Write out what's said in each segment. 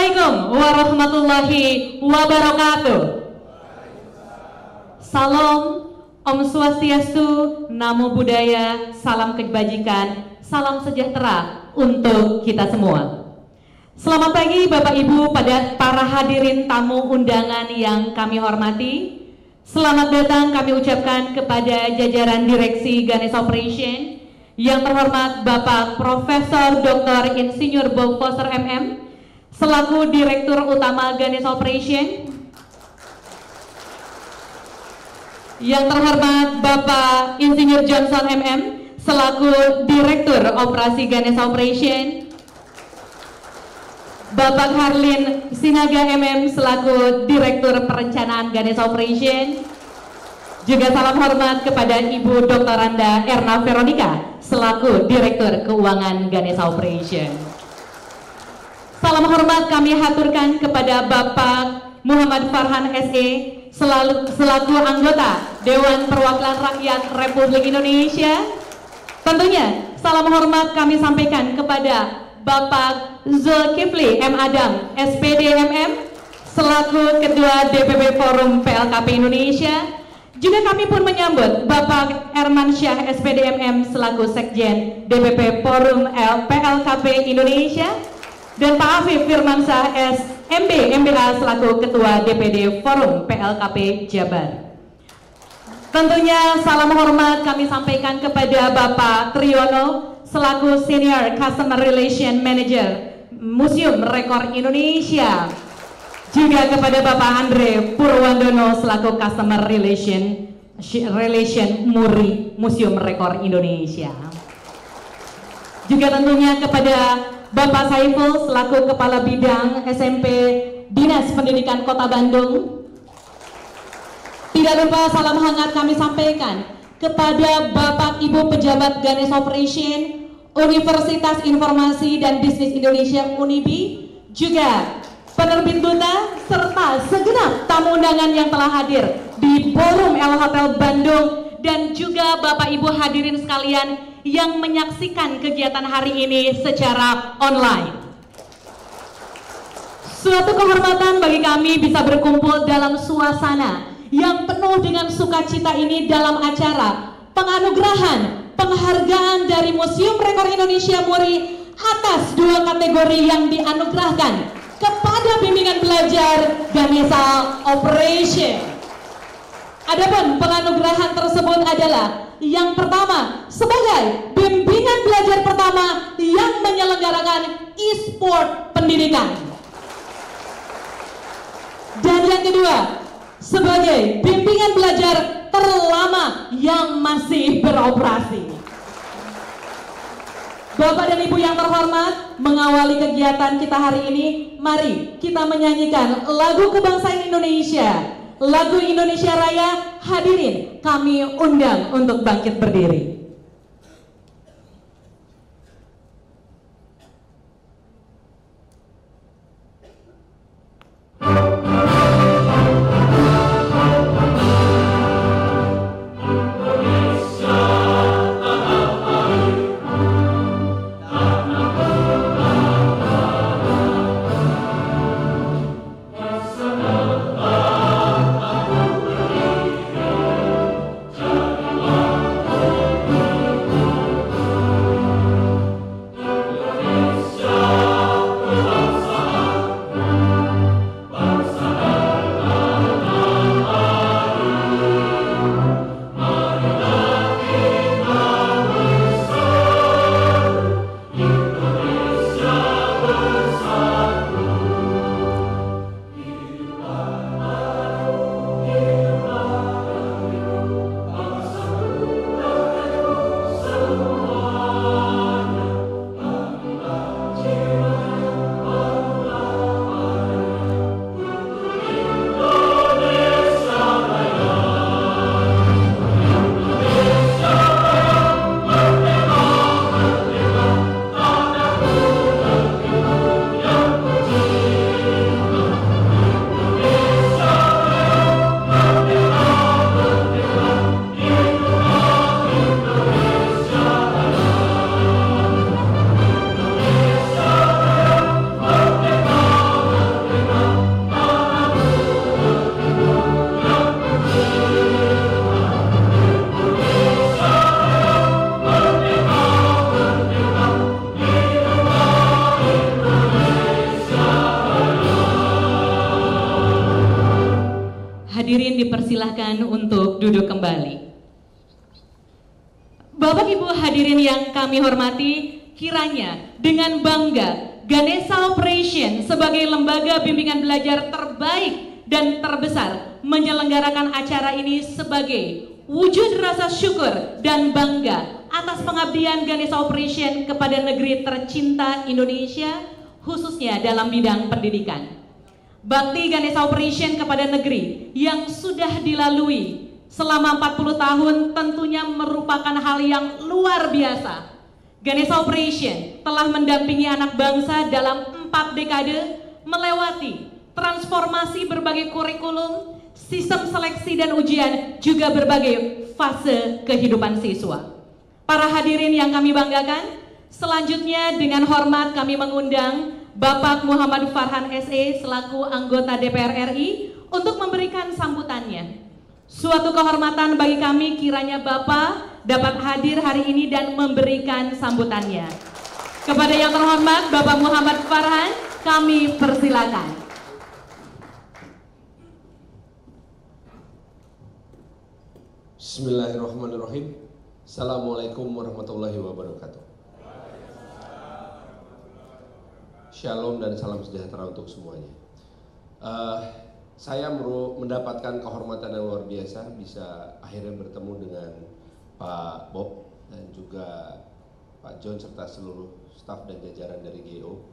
Assalamualaikum warahmatullahi wabarakatuh. Salam, Om Swastiastu, Namo Buddhaya, salam kebajikan, salam sejahtera untuk kita semua. Selamat pagi Bapak Ibu, pada para hadirin tamu undangan yang kami hormati. Selamat datang kami ucapkan kepada jajaran Direksi Ganesha Operation, yang terhormat Bapak Profesor Dr. Insinyur Bob Foster MM selaku Direktur Utama Ganesha Operation, yang terhormat Bapak Insinyur Johnson MM selaku Direktur Operasi Ganesha Operation, Bapak Harlin Sinaga MM selaku Direktur Perencanaan Ganesha Operation. Juga salam hormat kepada Ibu Dr. Randa Erna Veronica selaku Direktur Keuangan Ganesha Operation. Salam hormat kami haturkan kepada Bapak Muhammad Farhan SE selaku anggota Dewan Perwakilan Rakyat Republik Indonesia. Tentunya salam hormat kami sampaikan kepada Bapak Zulkifli M. Adam SPD MM selaku Ketua DPP Forum PLKP Indonesia. Juga kami pun menyambut Bapak Erman Syah SPD MM selaku Sekjen DPP Forum PLKP Indonesia, dan Pak Afif Firmansyah SMB MBA selaku Ketua DPD Forum PLKP Jabar. Tentunya salam hormat kami sampaikan kepada Bapak Triyono selaku Senior Customer Relation Manager Museum Rekor Indonesia. Juga kepada Bapak Andre Purwandono selaku Customer Relation MURI Museum Rekor Indonesia. Juga tentunya kepada Bapak Saiful selaku Kepala Bidang SMP Dinas Pendidikan Kota Bandung. Tidak lupa salam hangat kami sampaikan kepada Bapak Ibu Pejabat Ganesha Operation Universitas Informasi dan Bisnis Indonesia UNIBI, juga penerbit duta serta segenap tamu undangan yang telah hadir di Ballroom L Hotel Bandung, dan juga Bapak Ibu hadirin sekalian yang menyaksikan kegiatan hari ini secara online. Suatu kehormatan bagi kami bisa berkumpul dalam suasana yang penuh dengan sukacita ini dalam acara penganugerahan penghargaan dari Museum Rekor Indonesia MURI atas 2 kategori yang dianugerahkan kepada bimbingan belajar Ganesha Operation. Adapun penganugerahan tersebut adalah yang pertama sebagai bimbingan belajar pertama yang menyelenggarakan e-sport pendidikan, dan yang kedua sebagai bimbingan belajar terlama yang masih beroperasi. Bapak dan Ibu yang terhormat, mengawali kegiatan kita hari ini, mari kita menyanyikan lagu kebangsaan Indonesia, lagu Indonesia Raya. Hadirin kami undang untuk bangkit berdiri. persilakan untuk duduk kembali. Bapak Ibu hadirin yang kami hormati, kiranya dengan bangga Ganesha Operation sebagai lembaga bimbingan belajar terbaik dan terbesar menyelenggarakan acara ini sebagai wujud rasa syukur dan bangga atas pengabdian Ganesha Operation kepada negeri tercinta Indonesia, khususnya dalam bidang pendidikan. Bakti Ganesha Operation kepada negeri yang sudah dilalui selama 40 tahun tentunya merupakan hal yang luar biasa. Ganesha Operation telah mendampingi anak bangsa dalam 4 dekade melewati transformasi berbagai kurikulum, sistem seleksi dan ujian, juga berbagai fase kehidupan siswa. Para hadirin yang kami banggakan, selanjutnya dengan hormat kami mengundang Bapak Muhammad Farhan SE selaku anggota DPR RI untuk memberikan sambutannya. Suatu kehormatan bagi kami kiranya Bapak dapat hadir hari ini dan memberikan sambutannya. Kepada yang terhormat Bapak Muhammad Farhan, kami persilakan. Bismillahirrahmanirrahim. Assalamualaikum warahmatullahi wabarakatuh. Shalom dan salam sejahtera untuk semuanya. Saya mendapatkan kehormatan yang luar biasa bisa akhirnya bertemu dengan Pak Bob dan juga Pak John serta seluruh staf dan jajaran dari GO,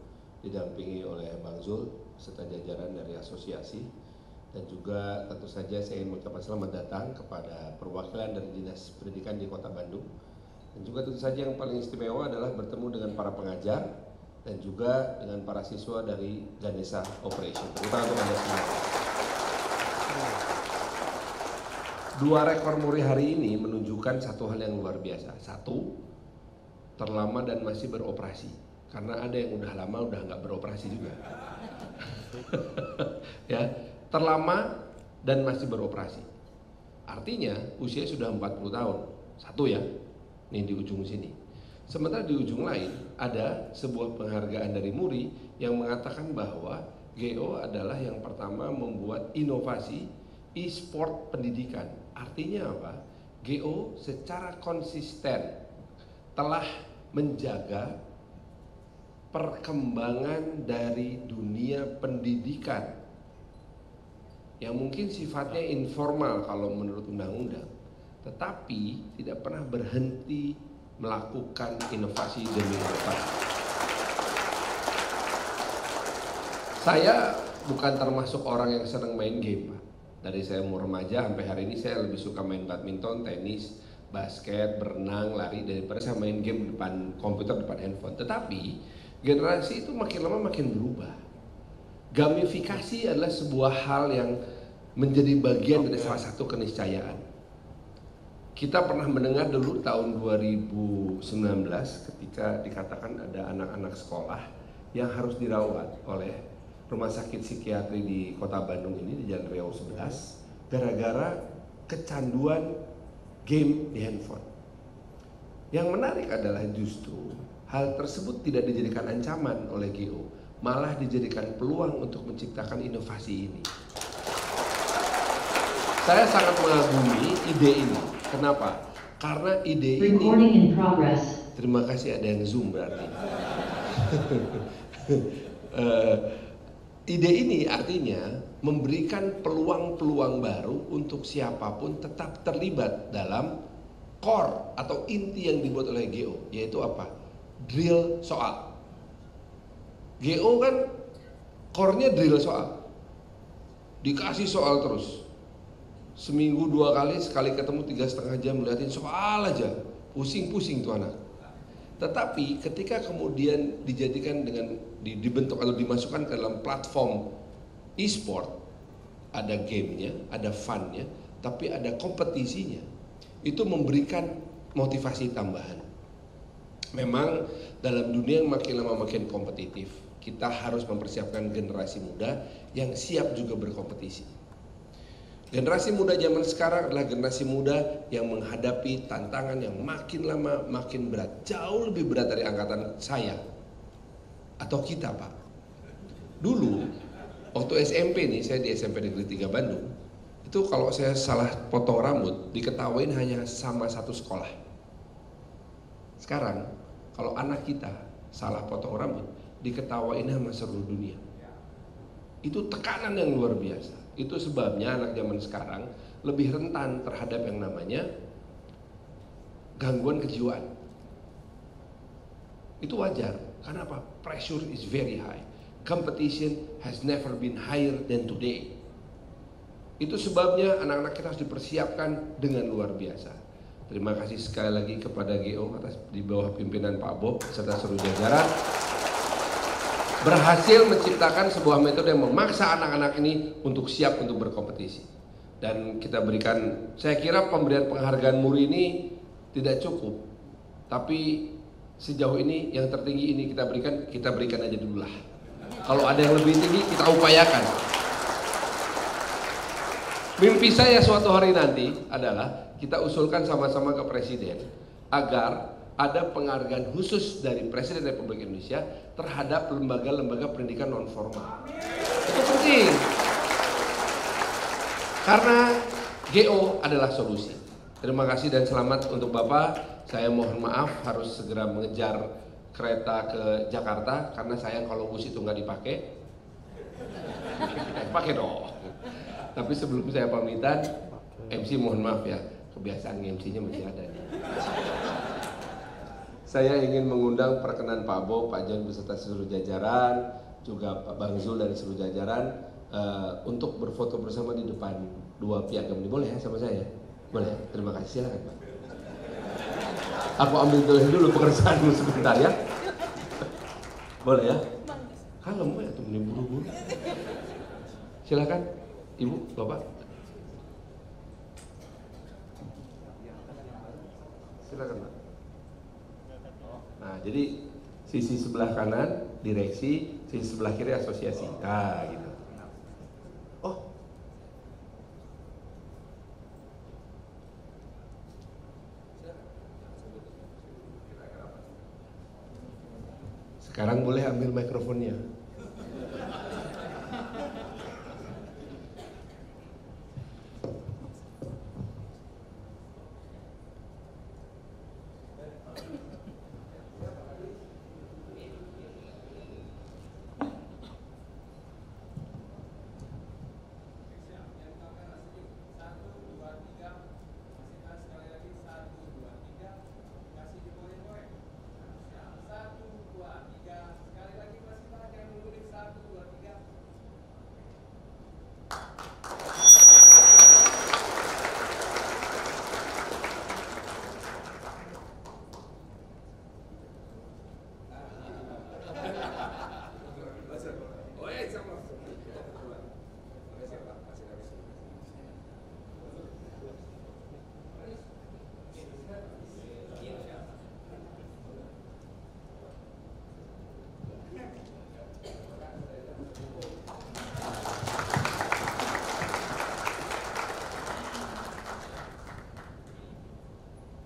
didampingi oleh Bang Zul serta jajaran dari asosiasi, dan juga tentu saja saya ingin mengucapkan selamat datang kepada perwakilan dari Dinas Pendidikan di Kota Bandung, dan juga tentu saja yang paling istimewa adalah bertemu dengan para pengajar dan juga dengan para siswa dari Ganesha Operation. Terutama untuk Anda semua. 2 rekor muri hari ini menunjukkan satu hal yang luar biasa. 1, terlama dan masih beroperasi. Karena ada yang udah lama udah nggak beroperasi juga. Ya, terlama dan masih beroperasi. Artinya usia sudah 40 tahun. 1 ya, nih di ujung sini. Sementara di ujung lain ada sebuah penghargaan dari Muri yang mengatakan bahwa GO adalah yang pertama membuat inovasi e-sport pendidikan. Artinya apa? GO secara konsisten telah menjaga perkembangan dari dunia pendidikan yang mungkin sifatnya informal kalau menurut undang-undang, tetapi tidak pernah berhenti melakukan inovasi demi inovasi. Saya bukan termasuk orang yang senang main game, Pak. Dari saya mau remaja sampai hari ini saya lebih suka main badminton, tenis, basket, berenang, lari daripada saya main game depan komputer, depan handphone. Tetapi generasi itu makin lama makin berubah. Gamifikasi adalah sebuah hal yang menjadi bagian dari salah satu keniscayaan. Kita pernah mendengar dulu tahun 2019 ketika dikatakan ada anak-anak sekolah yang harus dirawat oleh rumah sakit psikiatri di Kota Bandung ini di Jalan Riau 11 gara-gara kecanduan game di handphone. Yang menarik adalah justru hal tersebut tidak dijadikan ancaman oleh GO, malah dijadikan peluang untuk menciptakan inovasi ini. Saya sangat mengagumi ide ini. Kenapa? Karena ide ini. Terima kasih, ada yang Zoom berarti. Ide ini artinya memberikan peluang-peluang baru untuk siapapun tetap terlibat dalam core atau inti yang dibuat oleh GO, yaitu apa? Drill soal. GO kan core-nya drill soal. Dikasih soal terus. Seminggu 2 kali, sekali ketemu 3,5 jam melihatin soal aja. Pusing-pusing tuh anak. Tetapi ketika kemudian dijadikan dengan dibentuk atau dimasukkan ke dalam platform e-sport, ada gamenya, ada funnya, tapi ada kompetisinya, itu memberikan motivasi tambahan. Memang dalam dunia yang makin lama makin kompetitif, kita harus mempersiapkan generasi muda yang siap juga berkompetisi. Generasi muda zaman sekarang adalah generasi muda yang menghadapi tantangan yang makin lama makin berat, jauh lebih berat dari angkatan saya atau kita, Pak. Dulu waktu SMP nih, saya di SMP Negeri 3 Bandung, itu kalau saya salah potong rambut diketawain hanya sama satu sekolah. Sekarang kalau anak kita salah potong rambut diketawain sama seluruh dunia. Itu tekanan yang luar biasa. Itu sebabnya anak zaman sekarang lebih rentan terhadap yang namanya gangguan kejiwaan. Itu wajar. Karena apa? Pressure is very high. Competition has never been higher than today. Itu sebabnya anak-anak kita harus dipersiapkan dengan luar biasa. Terima kasih sekali lagi kepada GO atas di bawah pimpinan Pak Bob serta seluruh jajaran berhasil menciptakan sebuah metode yang memaksa anak-anak ini untuk siap untuk berkompetisi. Dan kita berikan, saya kira pemberian penghargaan MURI ini tidak cukup, tapi sejauh ini yang tertinggi ini kita berikan aja dulu lah. Kalau ada yang lebih tinggi kita upayakan. Mimpi saya suatu hari nanti adalah kita usulkan sama-sama ke Presiden agar ada penghargaan khusus dari Presiden Republik Indonesia terhadap lembaga-lembaga pendidikan non formal. Itu penting. Karena GO adalah solusi. Terima kasih dan selamat untuk Bapak. Saya mohon maaf harus segera mengejar kereta ke Jakarta karena sayang kalau bus itu nggak dipakai. Pakai dong. Tapi sebelum saya pamitan, MC mohon maaf ya, kebiasaan MC-nya masih ada nih. Saya ingin mengundang perkenan Pak Bob, Pak John beserta seluruh jajaran, juga Pak Bang Zul dari seluruh jajaran untuk berfoto bersama di depan dua piagam ini. Boleh ya sama saya? Boleh. Terima kasih, silakan Pak. Aku ambil dulu pekerjaanmu sebentar ya. Boleh ya? Kalem ya tuh buru-buru. Silakan. Ibu, Bapak. Silakan, Pak. Nah, jadi sisi sebelah kanan direksi, sisi sebelah kiri asosiasi. Nah, gitu. Oh. Sekarang boleh ambil mikrofonnya.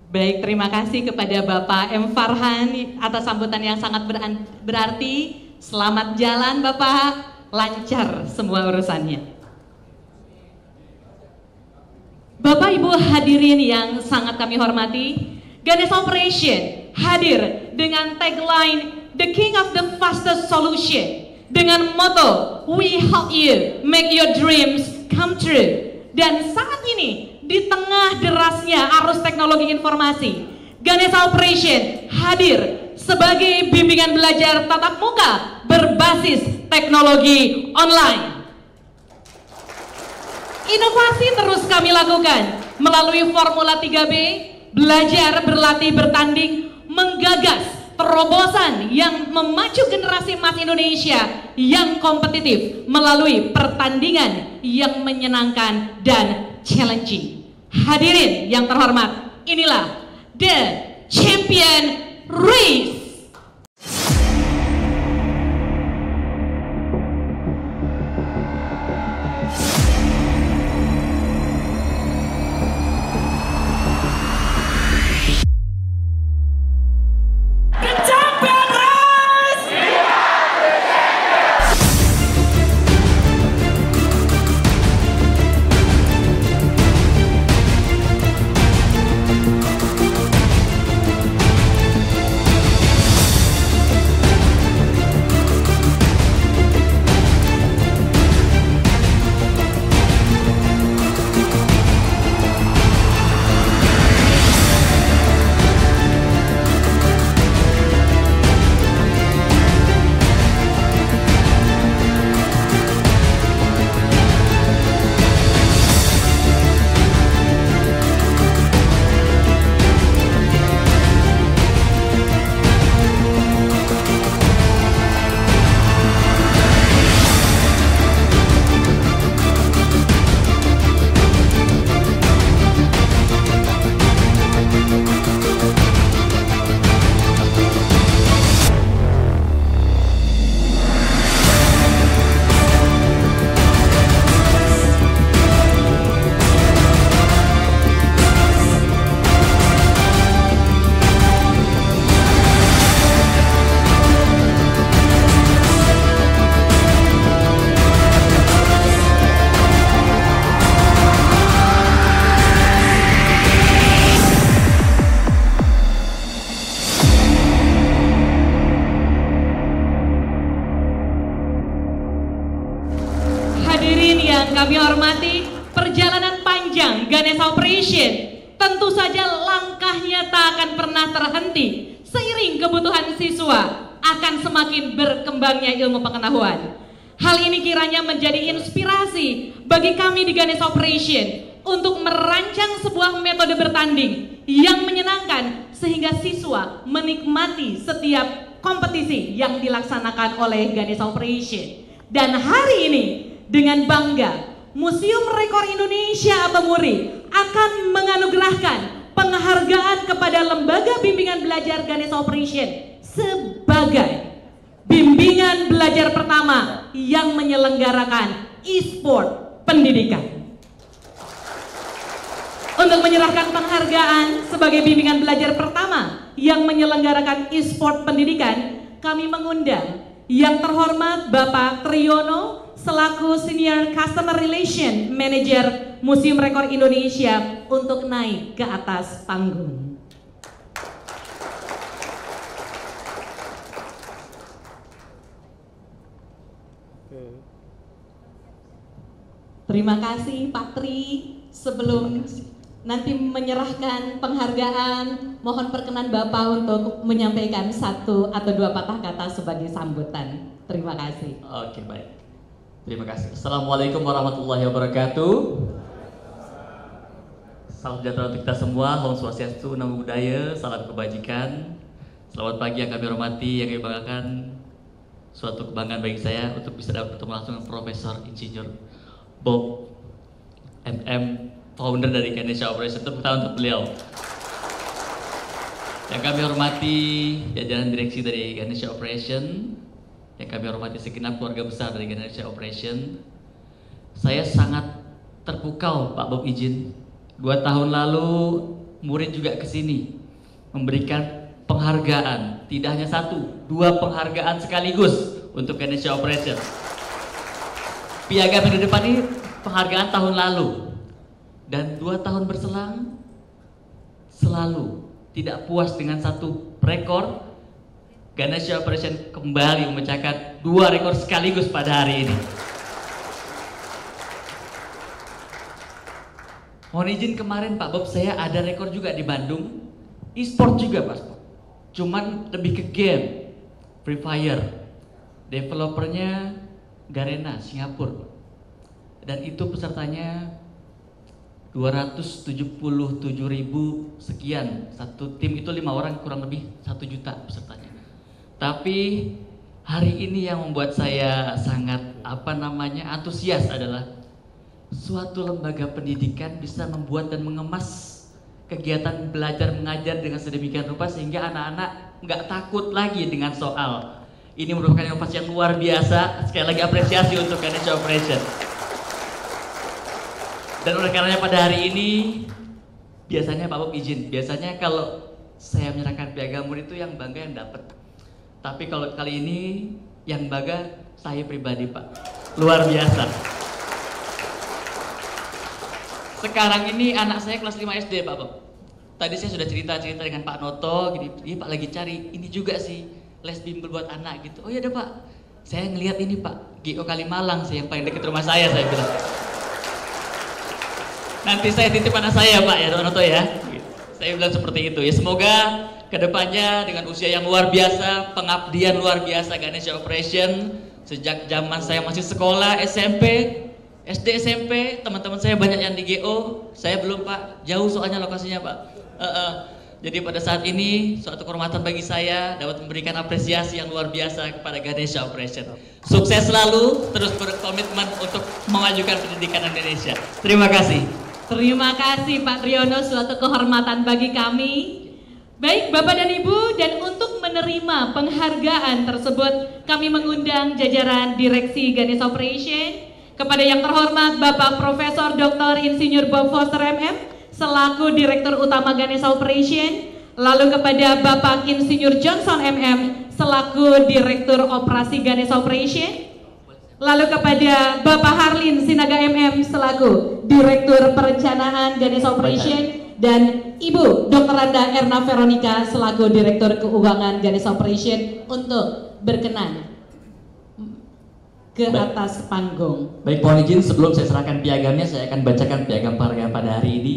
Baik, terima kasih kepada Bapak M. Farhan atas sambutan yang sangat berarti. Selamat jalan Bapak, lancar semua urusannya. Bapak Ibu hadirin yang sangat kami hormati, Ganesha Operation hadir dengan tagline The King of the Fastest Solution dengan motto We help you make your dreams come true. Dan saat ini di tengah derasnya arus teknologi informasi, Ganesha Operation hadir sebagai bimbingan belajar tatap muka berbasis teknologi online. Inovasi terus kami lakukan melalui Formula 3B, belajar, berlatih, bertanding, menggagas terobosan yang memacu generasi emas Indonesia yang kompetitif melalui pertandingan yang menyenangkan dan challenging. Hadirin yang terhormat, inilah The Champion Race. tentu saja langkahnya tak akan pernah terhenti seiring kebutuhan siswa akan semakin berkembangnya ilmu pengetahuan. Hal ini kiranya menjadi inspirasi bagi kami di Ganesha Operation untuk merancang sebuah metode bertanding yang menyenangkan sehingga siswa menikmati setiap kompetisi yang dilaksanakan oleh Ganesha Operation. Dan hari ini dengan bangga Museum Rekor Indonesia Abamuri akan menganugerahkan penghargaan kepada Lembaga Bimbingan Belajar Ganesha Operation sebagai bimbingan belajar pertama yang menyelenggarakan e-sport pendidikan. Untuk menyerahkan penghargaan sebagai bimbingan belajar pertama yang menyelenggarakan e-sport pendidikan, kami mengundang yang terhormat Bapak Triyono selaku Senior Customer Relation Manager Museum Rekor Indonesia untuk naik ke atas panggung. Terima kasih Pak Tri. Sebelum nanti menyerahkan penghargaan, mohon perkenan Bapak untuk menyampaikan 1 atau 2 patah kata sebagai sambutan. Terima kasih. Oke, baik. Terima kasih. Assalamualaikum warahmatullahi wabarakatuh. Salam sejahtera untuk kita semua. Om Swastiastu, Namo Buddhaya, salam kebajikan. Selamat pagi yang kami hormati, yang kami banggakan. Suatu kebanggaan bagi saya untuk bisa dapat bertemu langsung dengan Profesor Insinyur Bob MM, founder dari Ganesha Operation. Tepuk tangan untuk beliau. Yang kami hormati jajaran direksi dari Ganesha Operation, yang kami hormati segenap keluarga besar dari Ganesha Operation. Saya sangat terpukau, Pak Bob izin. 2 tahun lalu murid juga kesini memberikan penghargaan, tidak hanya 1, 2 penghargaan sekaligus untuk Ganesha Operation. Piagam yang di depan ini penghargaan tahun lalu, dan 2 tahun berselang selalu tidak puas dengan 1 rekor. Ganesha Operation kembali memecahkan 2 rekor sekaligus pada hari ini. Mohon izin, kemarin Pak Bob saya ada rekor juga di Bandung, e-sport juga Pak, cuman lebih ke game, Free Fire. Developernya Garena, Singapura, dan itu pesertanya 277.000 sekian. Satu tim itu 5 orang, kurang lebih 1 juta pesertanya. Tapi hari ini yang membuat saya sangat antusias adalah suatu lembaga pendidikan bisa membuat dan mengemas kegiatan belajar mengajar dengan sedemikian rupa sehingga anak-anak nggak takut lagi dengan soal. Ini merupakan inovasi yang luar biasa. Sekali lagi apresiasi untuk Ganesha Operation. Dan oleh karenanya pada hari ini, biasanya Pak Bob izin, biasanya kalau saya menyerahkan piagam murid itu yang bangga yang dapat. Tapi kalau kali ini yang bangga saya pribadi Pak, luar biasa. Sekarang ini anak saya kelas 5 SD Pak Bob. Tadi saya sudah cerita-cerita dengan Pak Noto, gini, dia Pak lagi cari ini juga sih les bimbel buat anak gitu. Oh iya deh Pak, saya ngelihat ini Pak, GO Kalimalang sih yang paling dekat rumah saya bilang. Nanti saya titip anak saya Pak ya, Noto ya. Saya bilang seperti itu ya. Semoga kedepannya dengan usia yang luar biasa, pengabdian luar biasa Ganesha Operation sejak zaman saya masih sekolah SMP, SD SMP, teman-teman saya banyak yang di GO. Saya belum Pak, jauh soalnya lokasinya Pak. Jadi pada saat ini suatu kehormatan bagi saya dapat memberikan apresiasi yang luar biasa kepada Ganesha Operation. Sukses selalu, terus berkomitmen untuk memajukan pendidikan Indonesia. Terima kasih. Terima kasih Pak Triyono, suatu kehormatan bagi kami. Baik Bapak dan Ibu, dan untuk menerima penghargaan tersebut kami mengundang jajaran Direksi Ganesha Operation kepada yang terhormat Bapak Profesor Dr. Insinyur Bob Foster MM selaku Direktur Utama Ganesha Operation, lalu kepada Bapak Insinyur Johnson MM selaku Direktur Operasi Ganesha Operation, lalu kepada Bapak Harlin Sinaga MM selaku Direktur Perencanaan Ganesha Operation, dan Ibu Dr. Randa Erna Veronica selaku Direktur Keuangan Ganesha Operation untuk berkenan ke atas panggung. Baik, mohon izin sebelum saya serahkan piagamnya, saya akan bacakan piagam penghargaan pada hari ini.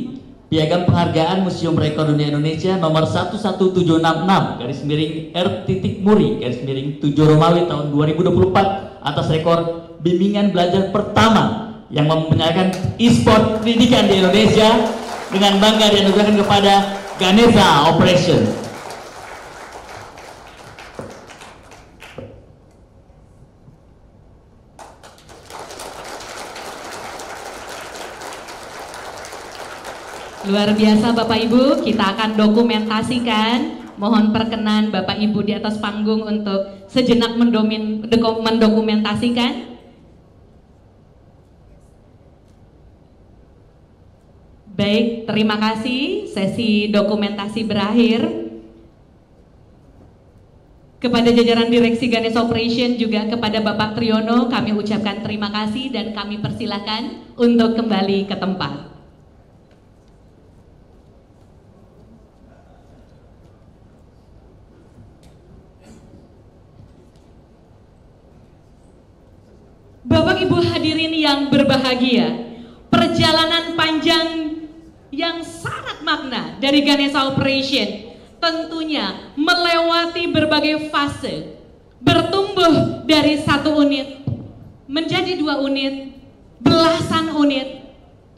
Piagam Penghargaan Museum Rekor Dunia Indonesia nomor 11766/R.Muri/7 Romawi tahun 2024 atas rekor bimbingan belajar pertama yang memperkenalkan e-sport pendidikan di Indonesia dengan bangga dianugerahkan kepada Ganesha Operation. Luar biasa Bapak Ibu, kita akan dokumentasikan. Mohon perkenan Bapak Ibu di atas panggung untuk sejenak mendokumentasikan. Baik, terima kasih. Sesi dokumentasi berakhir. Kepada jajaran Direksi Ganesha Operation juga kepada Bapak Triyono kami ucapkan terima kasih dan kami persilakan untuk kembali ke tempat. Bapak Ibu hadirin yang berbahagia, perjalanan panjang yang syarat makna dari Ganesha Operation tentunya melewati berbagai fase, bertumbuh dari 1 unit menjadi 2 unit, belasan unit,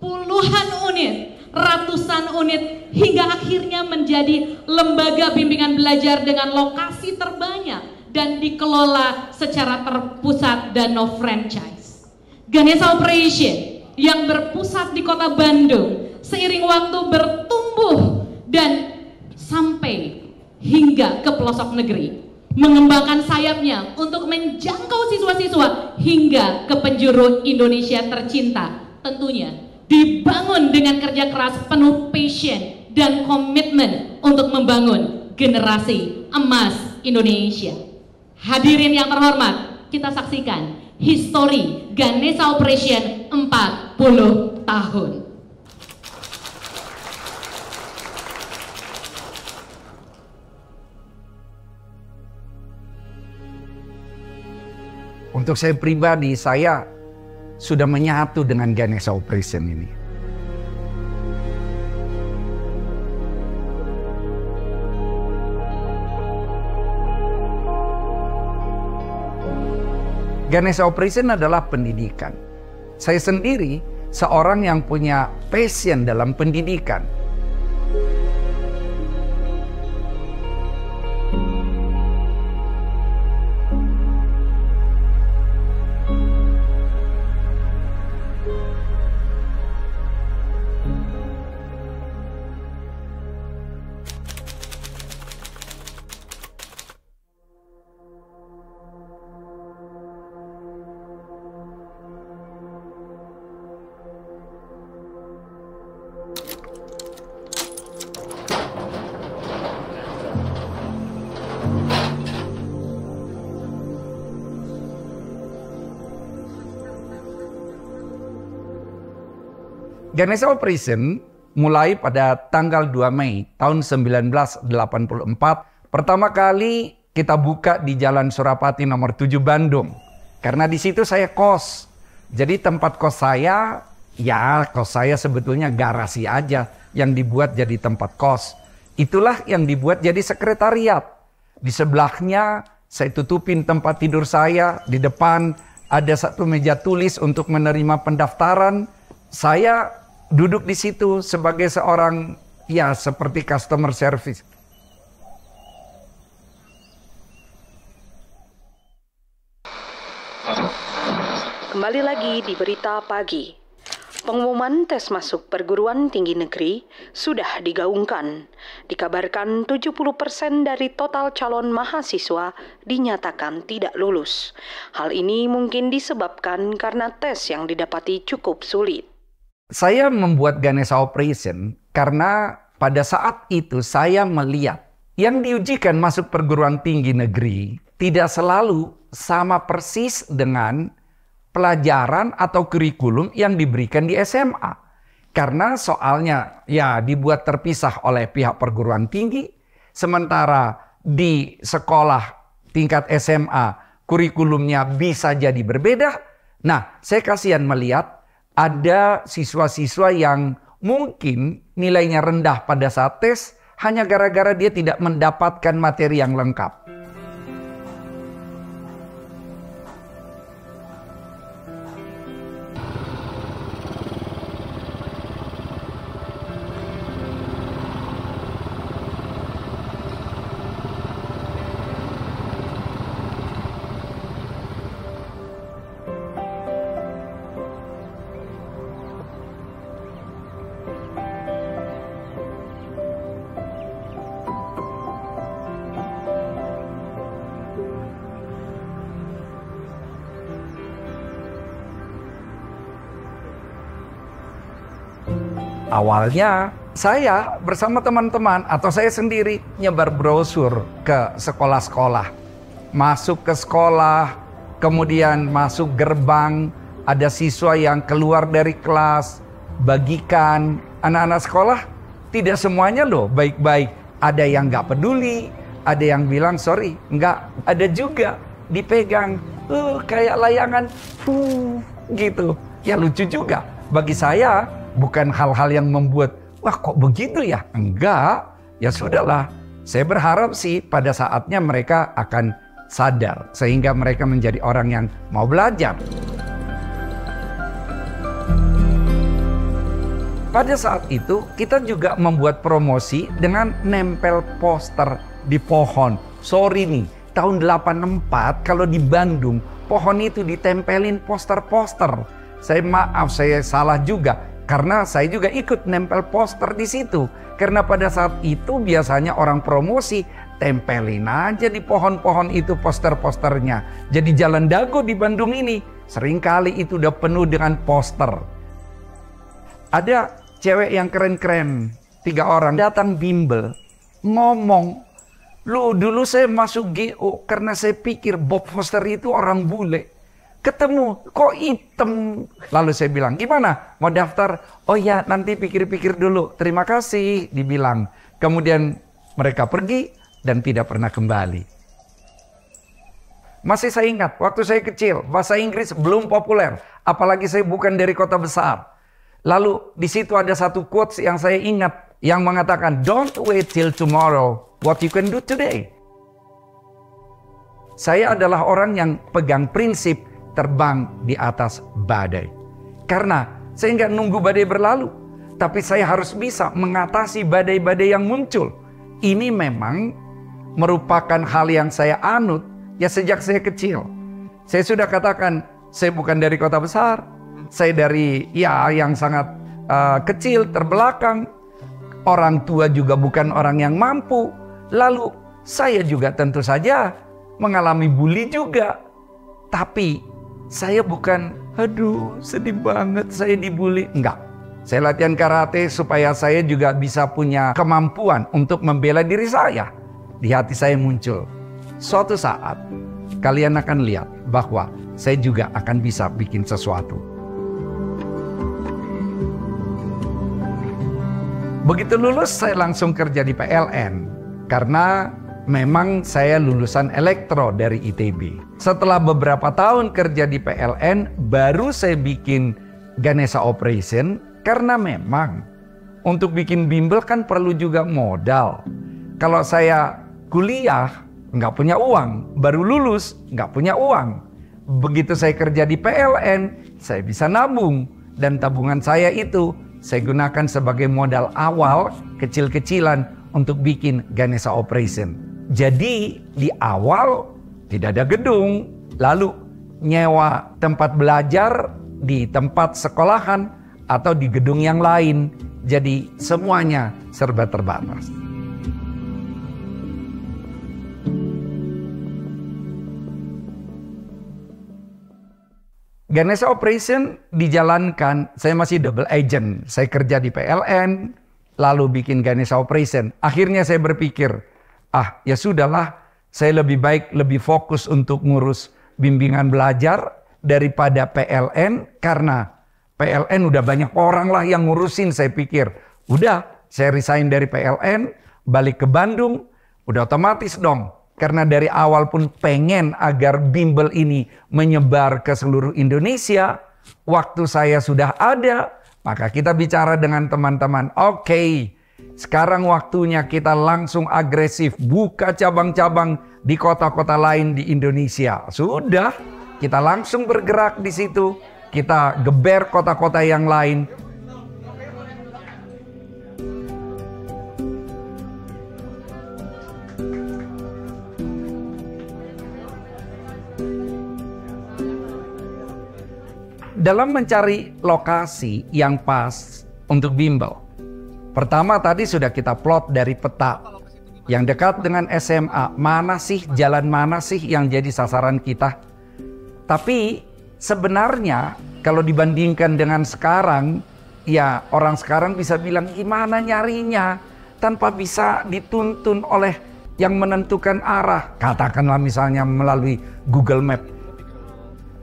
puluhan unit, ratusan unit, hingga akhirnya menjadi lembaga bimbingan belajar dengan lokasi terbanyak dan dikelola secara terpusat dan no franchise. Ganesha Operation yang berpusat di kota Bandung seiring waktu bertumbuh dan sampai hingga ke pelosok negeri, mengembangkan sayapnya untuk menjangkau siswa-siswa hingga ke penjuru Indonesia tercinta. Tentunya dibangun dengan kerja keras penuh passion dan komitmen untuk membangun generasi emas Indonesia. Hadirin yang terhormat, kita saksikan histori Ganesha Operation 40 tahun. Untuk saya pribadi, saya sudah menyatu dengan Ganesha Operation ini. Ganesha Operation adalah pendidikan. Saya sendiri seorang yang punya passion dalam pendidikan. Ganesha Operation mulai pada tanggal 2 Mei tahun 1984. Pertama kali kita buka di Jalan Surapati nomor 7 Bandung. Karena di situ saya kos. Jadi tempat kos saya, ya kos saya sebetulnya garasi aja yang dibuat jadi tempat kos. Itulah yang dibuat jadi sekretariat. Di sebelahnya saya tutupin tempat tidur saya. Di depan ada satu meja tulis untuk menerima pendaftaran. Saya duduk di situ sebagai seorang, ya seperti customer service. Kembali lagi di Berita Pagi. Pengumuman tes masuk perguruan tinggi negeri sudah digaungkan. Dikabarkan 70% dari total calon mahasiswa dinyatakan tidak lulus. Hal ini mungkin disebabkan karena tes yang didapati cukup sulit. Saya membuat Ganesha Operation karena pada saat itu saya melihat yang diujikan masuk perguruan tinggi negeri tidak selalu sama persis dengan pelajaran atau kurikulum yang diberikan di SMA. Karena soalnya ya dibuat terpisah oleh pihak perguruan tinggi, sementara di sekolah tingkat SMA kurikulumnya bisa jadi berbeda. Nah, saya kasihan melihat ada siswa-siswa yang mungkin nilainya rendah pada saat tes hanya gara-gara dia tidak mendapatkan materi yang lengkap. Awalnya saya bersama teman-teman atau saya sendiri nyebar brosur ke sekolah-sekolah. Masuk ke sekolah, kemudian masuk gerbang, ada siswa yang keluar dari kelas, bagikan. Anak-anak sekolah tidak semuanya loh baik-baik. Ada yang nggak peduli, ada yang bilang sorry, nggak. Ada juga dipegang, kayak layangan, gitu. Ya lucu juga. Bagi saya, bukan hal-hal yang membuat, wah kok begitu ya? Enggak, ya sudahlah. Saya berharap sih pada saatnya mereka akan sadar. Sehingga mereka menjadi orang yang mau belajar. Pada saat itu kita juga membuat promosi dengan nempel poster di pohon. Sorry nih, tahun 84 kalau di Bandung, pohon itu ditempelin poster-poster. Saya maaf, saya salah juga. Karena saya juga ikut nempel poster di situ. Karena pada saat itu biasanya orang promosi tempelin aja di pohon-pohon itu poster-posternya. Jadi Jalan Dago di Bandung ini seringkali itu udah penuh dengan poster. Ada cewek yang keren-keren, 3 orang datang bimbel, ngomong, "Lu dulu saya masuk GO karena saya pikir Bob Foster itu orang bule. Ketemu, kok hitam." Lalu saya bilang, "Gimana? Mau daftar?" "Oh ya, nanti pikir-pikir dulu. Terima kasih," dibilang. Kemudian mereka pergi dan tidak pernah kembali. Masih saya ingat, waktu saya kecil, bahasa Inggris belum populer. Apalagi saya bukan dari kota besar. Lalu di situ ada satu quotes yang saya ingat, yang mengatakan, "Don't wait till tomorrow, what you can do today." Saya adalah orang yang pegang prinsip terbang di atas badai. Karena saya nggak nunggu badai berlalu, tapi saya harus bisa mengatasi badai-badai yang muncul. Ini memang merupakan hal yang saya anut ya sejak saya kecil. Saya sudah katakan, saya bukan dari kota besar, saya dari yang sangat kecil, terbelakang. Orang tua juga bukan orang yang mampu. Lalu saya juga tentu saja mengalami bully juga. Tapi saya bukan, aduh sedih banget saya dibully. Enggak. Saya latihan karate supaya saya juga bisa punya kemampuan untuk membela diri saya. Di hati saya muncul, suatu saat kalian akan lihat bahwa saya juga akan bisa bikin sesuatu. Begitu lulus saya langsung kerja di PLN. Karena memang saya lulusan elektro dari ITB. Setelah beberapa tahun kerja di PLN, baru saya bikin Ganesha Operation. Karena memang untuk bikin bimbel kan perlu juga modal. Kalau saya kuliah nggak punya uang, baru lulus nggak punya uang. Begitu saya kerja di PLN, saya bisa nabung. Dan tabungan saya itu saya gunakan sebagai modal awal kecil-kecilan untuk bikin Ganesha Operation. Jadi di awal tidak ada gedung, lalu nyewa tempat belajar di tempat sekolahan atau di gedung yang lain. Jadi semuanya serba terbatas. Ganesha Operation dijalankan, saya masih double agent. Saya kerja di PLN, lalu bikin Ganesha Operation. Akhirnya saya berpikir, ya sudahlah, saya lebih baik, lebih fokus untuk ngurus bimbingan belajar daripada PLN. Karena PLN udah banyak orang lah yang ngurusin. Saya pikir, udah saya resign dari PLN, balik ke Bandung, udah otomatis dong. Karena dari awal pun pengen agar bimbel ini menyebar ke seluruh Indonesia. Waktu saya sudah ada, Maka kita bicara dengan teman-teman, oke, sekarang waktunya kita langsung agresif buka cabang-cabang di kota-kota lain di Indonesia. Sudah, kita langsung bergerak di situ. Kita geber kota-kota yang lain. Dalam mencari lokasi yang pas untuk bimbel, pertama tadi sudah kita plot dari peta yang dekat dengan SMA. Mana sih, jalan mana sih yang jadi sasaran kita? Tapi sebenarnya kalau dibandingkan dengan sekarang, ya orang sekarang bisa bilang gimana nyarinya tanpa bisa dituntun oleh yang menentukan arah. Katakanlah misalnya melalui Google Map.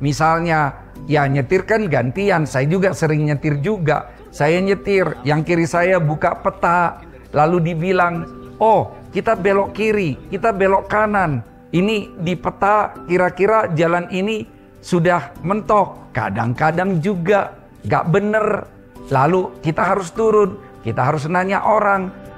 Misalnya ya nyetir kan gantian, saya juga sering nyetir juga. Saya nyetir, yang kiri saya buka peta, lalu dibilang, oh kita belok kiri, kita belok kanan. Ini di peta kira-kira jalan ini sudah mentok. Kadang-kadang juga gak bener. Lalu kita harus turun, kita harus nanya orang.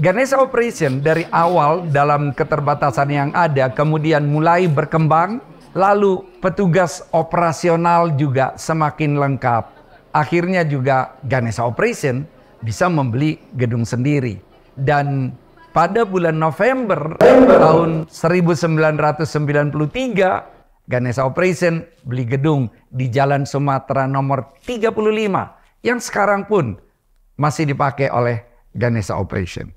Ganesha Operation dari awal dalam keterbatasan yang ada kemudian mulai berkembang, lalu petugas operasional juga semakin lengkap. Akhirnya juga Ganesha Operation bisa membeli gedung sendiri. Dan pada bulan November tahun 1993, Ganesha Operation beli gedung di Jalan Sumatera nomor 35 yang sekarang pun masih dipakai oleh Ganesha Operation.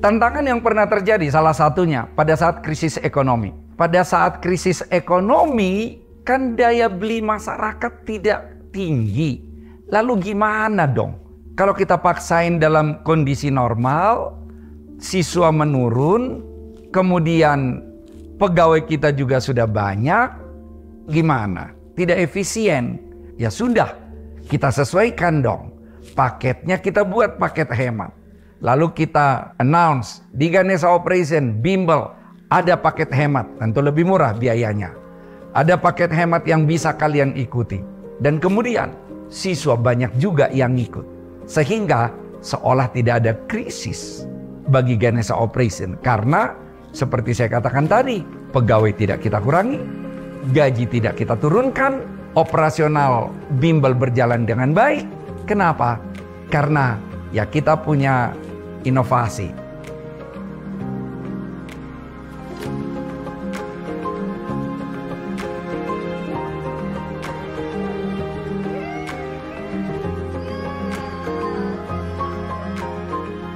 Tantangan yang pernah terjadi salah satunya pada saat krisis ekonomi. Pada saat krisis ekonomi kan daya beli masyarakat tidak tinggi. Lalu gimana dong? Kalau kita paksain dalam kondisi normal, siswa menurun, kemudian pegawai kita juga sudah banyak, gimana? Tidak efisien. Ya sudah, kita sesuaikan dong. Paketnya kita buat paket hemat. Lalu kita announce di Ganesha Operation bimbel ada paket hemat, tentu lebih murah biayanya. Ada paket hemat yang bisa kalian ikuti. Dan kemudian siswa banyak juga yang ikut. Sehingga seolah tidak ada krisis bagi Ganesha Operation. Karena seperti saya katakan tadi, pegawai tidak kita kurangi, gaji tidak kita turunkan, operasional bimbel berjalan dengan baik. Kenapa? Karena ya kita punya inovasi.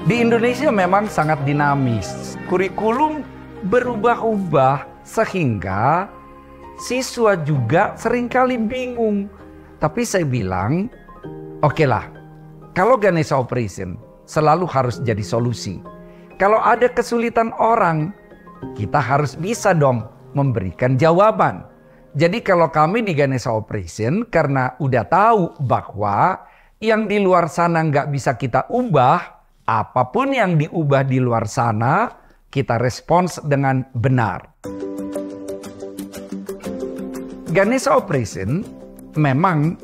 Di Indonesia memang sangat dinamis. Kurikulum berubah-ubah sehingga siswa juga seringkali bingung. Tapi saya bilang, oke lah, kalau Ganesha Operation selalu harus jadi solusi. Kalau ada kesulitan orang, kita harus bisa dong memberikan jawaban. Jadi kalau kami di Ganesha Operation, karena udah tahu bahwa yang di luar sana nggak bisa kita ubah, apapun yang diubah di luar sana, kita respons dengan benar. Ganesha Operation memang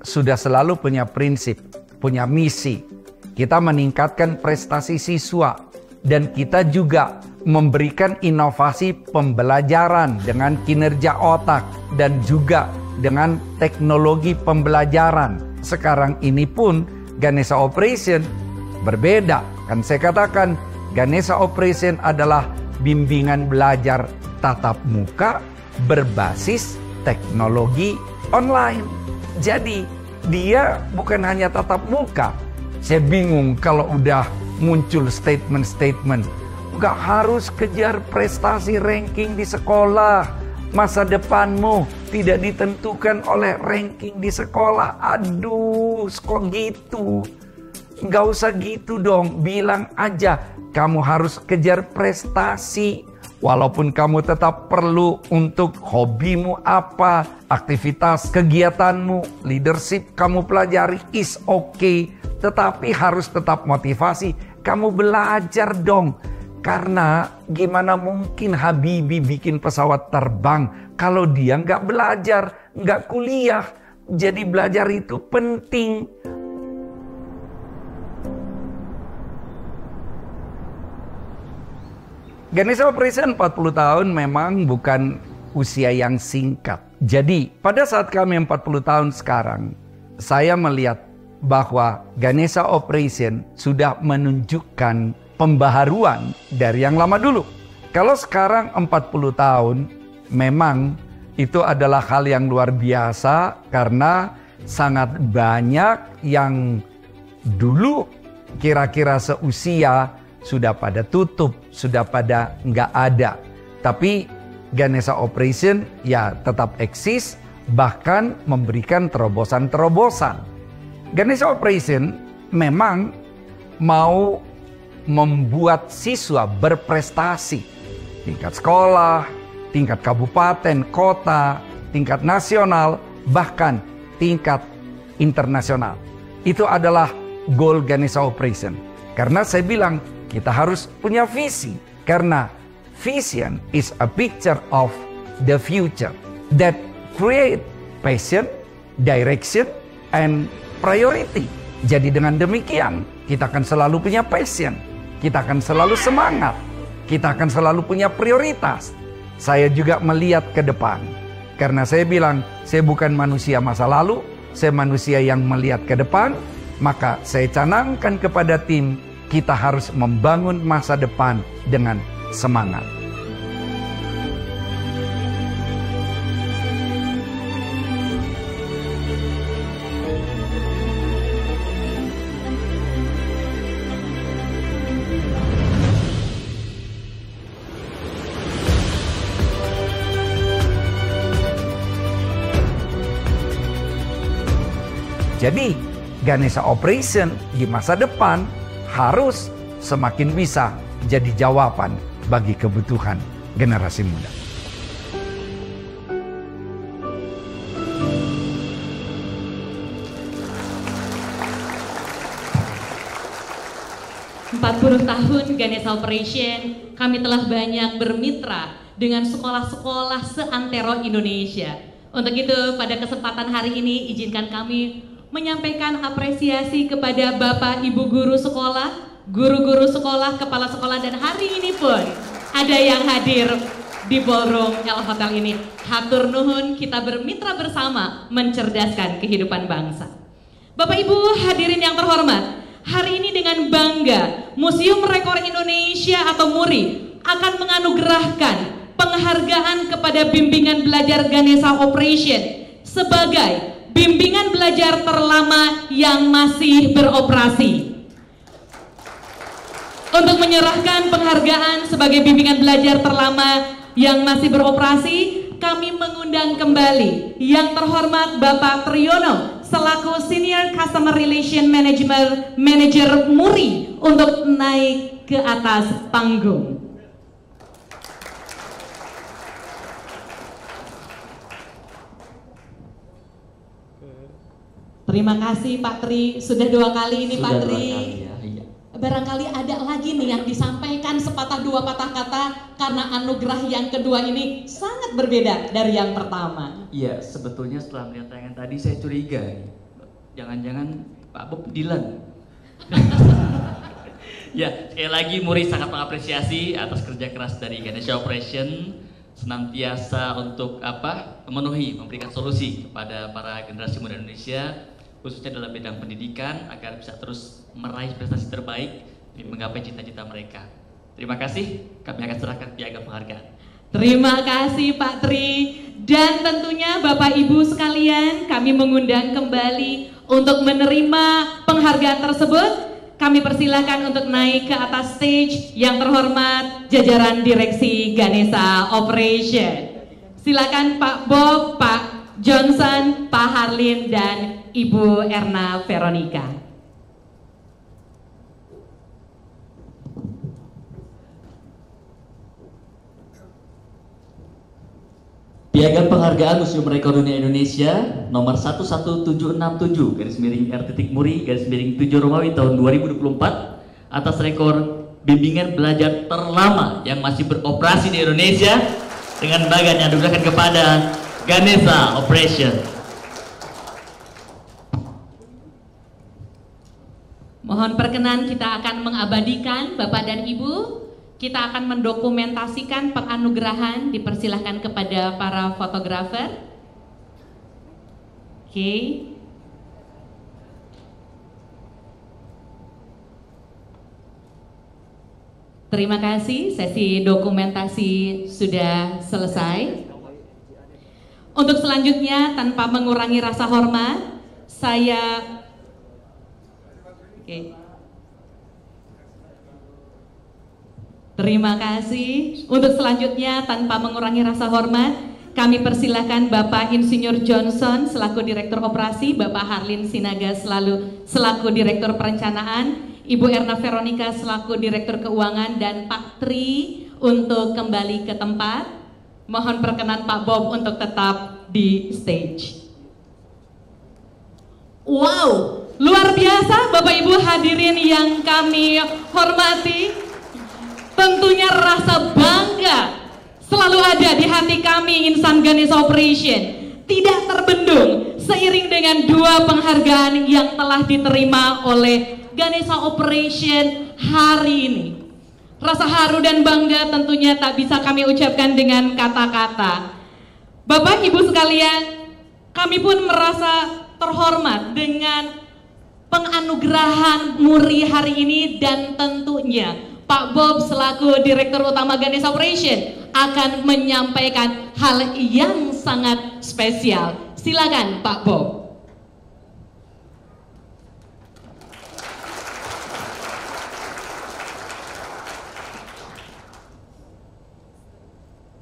sudah selalu punya prinsip, punya misi. Kita meningkatkan prestasi siswa dan kita juga memberikan inovasi pembelajaran dengan kinerja otak dan juga dengan teknologi pembelajaran. Sekarang ini pun Ganesha Operation berbeda. Kan saya katakan Ganesha Operation adalah bimbingan belajar tatap muka berbasis teknologi online. Jadi dia bukan hanya tatap muka. Saya bingung kalau udah muncul statement-statement. Gak harus kejar prestasi ranking di sekolah. Masa depanmu tidak ditentukan oleh ranking di sekolah. Aduh, kok gitu? Gak usah gitu dong. Bilang aja, kamu harus kejar prestasi. Walaupun kamu tetap perlu untuk hobimu apa, aktivitas kegiatanmu, leadership kamu pelajari is okay. Tetapi harus tetap motivasi. Kamu belajar dong. Karena gimana mungkin Habibie bikin pesawat terbang kalau dia nggak belajar, nggak kuliah. Jadi belajar itu penting. Ganesha Operation 40 tahun memang bukan usia yang singkat. Jadi pada saat kami 40 tahun sekarang, saya melihat bahwa Ganesha Operation sudah menunjukkan pembaharuan dari yang lama dulu. Kalau sekarang 40 tahun, memang itu adalah hal yang luar biasa karena sangat banyak yang dulu kira-kira seusia sudah pada tutup, sudah pada nggak ada. Tapi Ganesha Operation ya tetap eksis, bahkan memberikan terobosan-terobosan. Ganesha Operation memang mau membuat siswa berprestasi. Tingkat sekolah, tingkat kabupaten, kota, tingkat nasional, bahkan tingkat internasional. Itu adalah goal Ganesha Operation. Karena saya bilang, kita harus punya visi. Karena vision is a picture of the future that create passion, direction, and priority. Jadi dengan demikian, kita akan selalu punya passion. Kita akan selalu semangat. Kita akan selalu punya prioritas. Saya juga melihat ke depan. Karena saya bilang, saya bukan manusia masa lalu, saya manusia yang melihat ke depan. Maka saya canangkan kepada tim, kita harus membangun masa depan dengan semangat. Jadi, Ganesha Operation di masa depan harus semakin bisa jadi jawaban bagi kebutuhan generasi muda. Tahun Ganesha Operation, kami telah banyak bermitra dengan sekolah-sekolah seantero Indonesia. Untuk itu, pada kesempatan hari ini, izinkan kami menyampaikan apresiasi kepada Bapak Ibu guru sekolah, guru-guru sekolah, kepala sekolah, dan hari ini pun ada yang hadir di ballroom El Hotel ini. Hatur nuhun, kita bermitra bersama mencerdaskan kehidupan bangsa. Bapak Ibu hadirin yang terhormat, hari ini dengan bangga Museum Rekor Indonesia atau MURI akan menganugerahkan penghargaan kepada bimbingan belajar Ganesha Operation sebagai bimbingan belajar terlama yang masih beroperasi. Untuk menyerahkan penghargaan sebagai bimbingan belajar terlama yang masih beroperasi, kami mengundang kembali yang terhormat Bapak Triyono selaku Senior Customer Relation Manager MURI untuk naik ke atas panggung. Terima kasih Pak Tri, sudah 2 kali ini Pak Tri. Barangkali ada lagi nih yang disampaikan sepatah dua patah kata karena anugerah yang kedua ini sangat berbeda dari yang pertama. Iya, sebetulnya setelah melihat tayangan tadi saya curiga, jangan-jangan Pak Bob Dylan. Ya, sekali lagi MURI sangat mengapresiasi atas kerja keras dari Ganesha Operation, senantiasa untuk memenuhi, memberikan solusi kepada para generasi muda Indonesia, khususnya dalam bidang pendidikan agar bisa terus meraih prestasi terbaik demi menggapai cita-cita mereka. Terima kasih, kami akan serahkan piagam penghargaan. Terima kasih Pak Tri, dan tentunya Bapak Ibu sekalian, kami mengundang kembali untuk menerima penghargaan tersebut. Kami persilahkan untuk naik ke atas stage yang terhormat jajaran direksi Ganesha Operation. Silakan Pak Bob, Pak Johnson, Pak Harlin, dan Ibu Erna Veronica. Piagam Penghargaan Museum Rekor Dunia Indonesia nomor 11767 /RT-Muri/7 Romawi tahun 2024 atas rekor bimbingan belajar terlama yang masih beroperasi di Indonesia dengan bagan yang diberikan kepada Ganesha Operation. Mohon perkenan, kita akan mengabadikan Bapak dan Ibu. Kita akan mendokumentasikan penganugerahan. Dipersilahkan kepada para fotografer. Oke. Terima kasih, sesi dokumentasi sudah selesai. Untuk selanjutnya, tanpa mengurangi rasa hormat, saya terima kasih. Untuk selanjutnya, tanpa mengurangi rasa hormat, kami persilahkan Bapak Insinyur Johnson selaku Direktur Operasi, Bapak Harlin Sinaga selaku Direktur Perencanaan, Ibu Erna Veronica selaku Direktur Keuangan, dan Pak Tri untuk kembali ke tempat. Mohon perkenan Pak Bob untuk tetap di stage. Wow, luar biasa Bapak Ibu hadirin yang kami hormati. Tentunya rasa bangga selalu ada di hati kami insan Ganesha Operation. Tidak terbendung seiring dengan dua penghargaan yang telah diterima oleh Ganesha Operation hari ini. Rasa haru dan bangga tentunya tak bisa kami ucapkan dengan kata-kata. Bapak Ibu sekalian, kami pun merasa terhormat dengan penganugerahan MURI hari ini, dan tentunya Pak Bob selaku Direktur Utama Ganesha Operation akan menyampaikan hal yang sangat spesial. Silakan Pak Bob.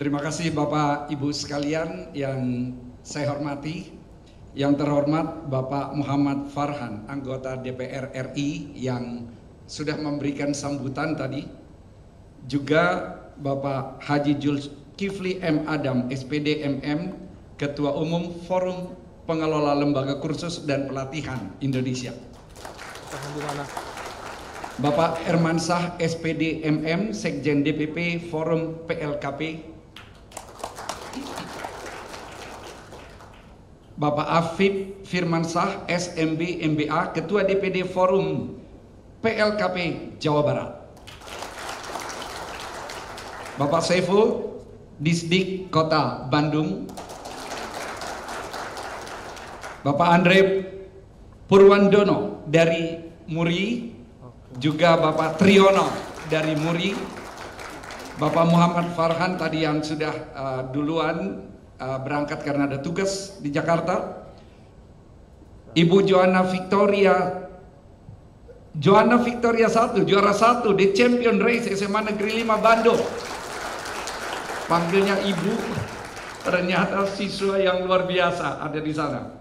Terima kasih Bapak Ibu sekalian yang saya hormati. Yang terhormat Bapak Muhammad Farhan, anggota DPR RI yang sudah memberikan sambutan tadi. Juga Bapak Haji Zulkifli M. Adam, SPD MM, Ketua Umum Forum Pengelola Lembaga Kursus dan Pelatihan Indonesia. Bapak Hermansyah, SPD MM, Sekjen DPP Forum PLKP. Bapak Afif Firmansyah, SMB MBA, Ketua DPD Forum PLKP Jawa Barat. Bapak Saiful, Disdik Kota Bandung. Bapak Andre Purwandono dari MURI, juga Bapak Triyono dari MURI. Bapak Muhammad Farhan tadi yang sudah duluan berangkat karena ada tugas di Jakarta. Ibu Joanna Victoria 1, juara 1 di Champion Race SMA Negeri 5 Bandung. Panggilnya ibu, ternyata siswa yang luar biasa ada di sana.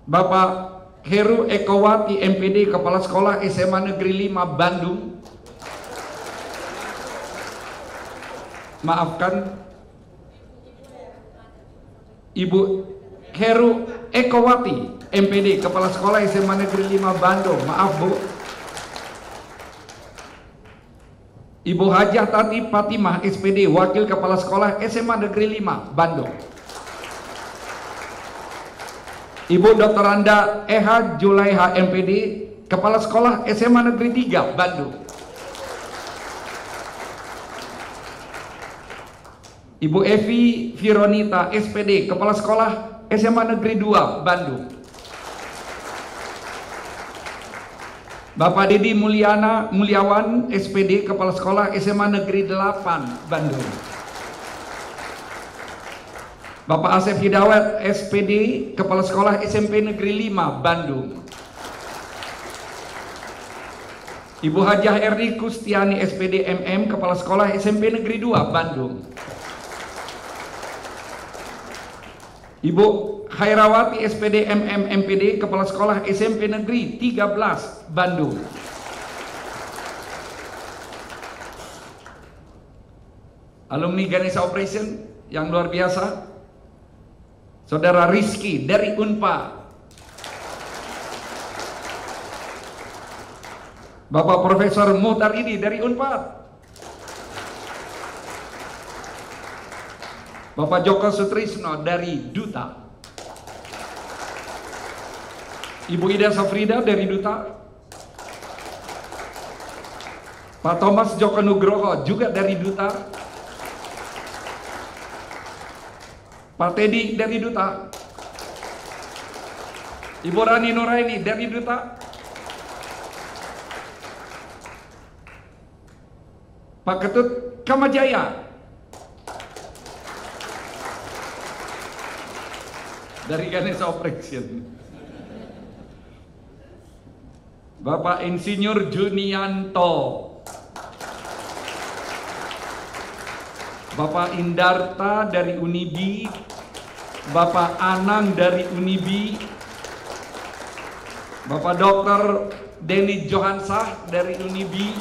Bapak Heru Ekowati MPD, Kepala Sekolah SMA Negeri 5 Bandung. Maafkan, Ibu Heru Ekowati MPD, Kepala Sekolah SMA Negeri 5 Bandung. Maaf Bu. Ibu Hajah Tati Fatimah SPD, Wakil Kepala Sekolah SMA Negeri 5 Bandung. Ibu Dr. Anda Eha Julaiha MPD, Kepala Sekolah SMA Negeri 3 Bandung. Ibu Evi Vironita SPD, Kepala Sekolah SMA Negeri 2 Bandung. Bapak Dedi Mulyawan SPD, Kepala Sekolah SMA Negeri 8 Bandung. Bapak Asep Hidayat SPD, Kepala Sekolah SMP Negeri 5 Bandung. Ibu Hajah Erni Kustiani SPD MM, Kepala Sekolah SMP Negeri 2 Bandung. Ibu Khairawati SPD MM MPD, Kepala Sekolah SMP Negeri 13 Bandung. Alumni Ganesha Operation yang luar biasa. Saudara Rizky dari Unpad. Bapak Profesor Muhtar ini dari Unpad. Bapak Joko Sutrisno dari Duta. Ibu Ida Safrida dari Duta. Pak Thomas Joko Nugroho juga dari Duta. Pak Teddy dari Duta. Ibu Rani Nuraini dari Duta. Pak Ketut Kamajaya dari Ganesha Operation. Bapak Insinyur Junianto. Bapak Indarta dari Unibi, Bapak Anang dari Unibi, Bapak Dr. Denny Johansah dari Unibi,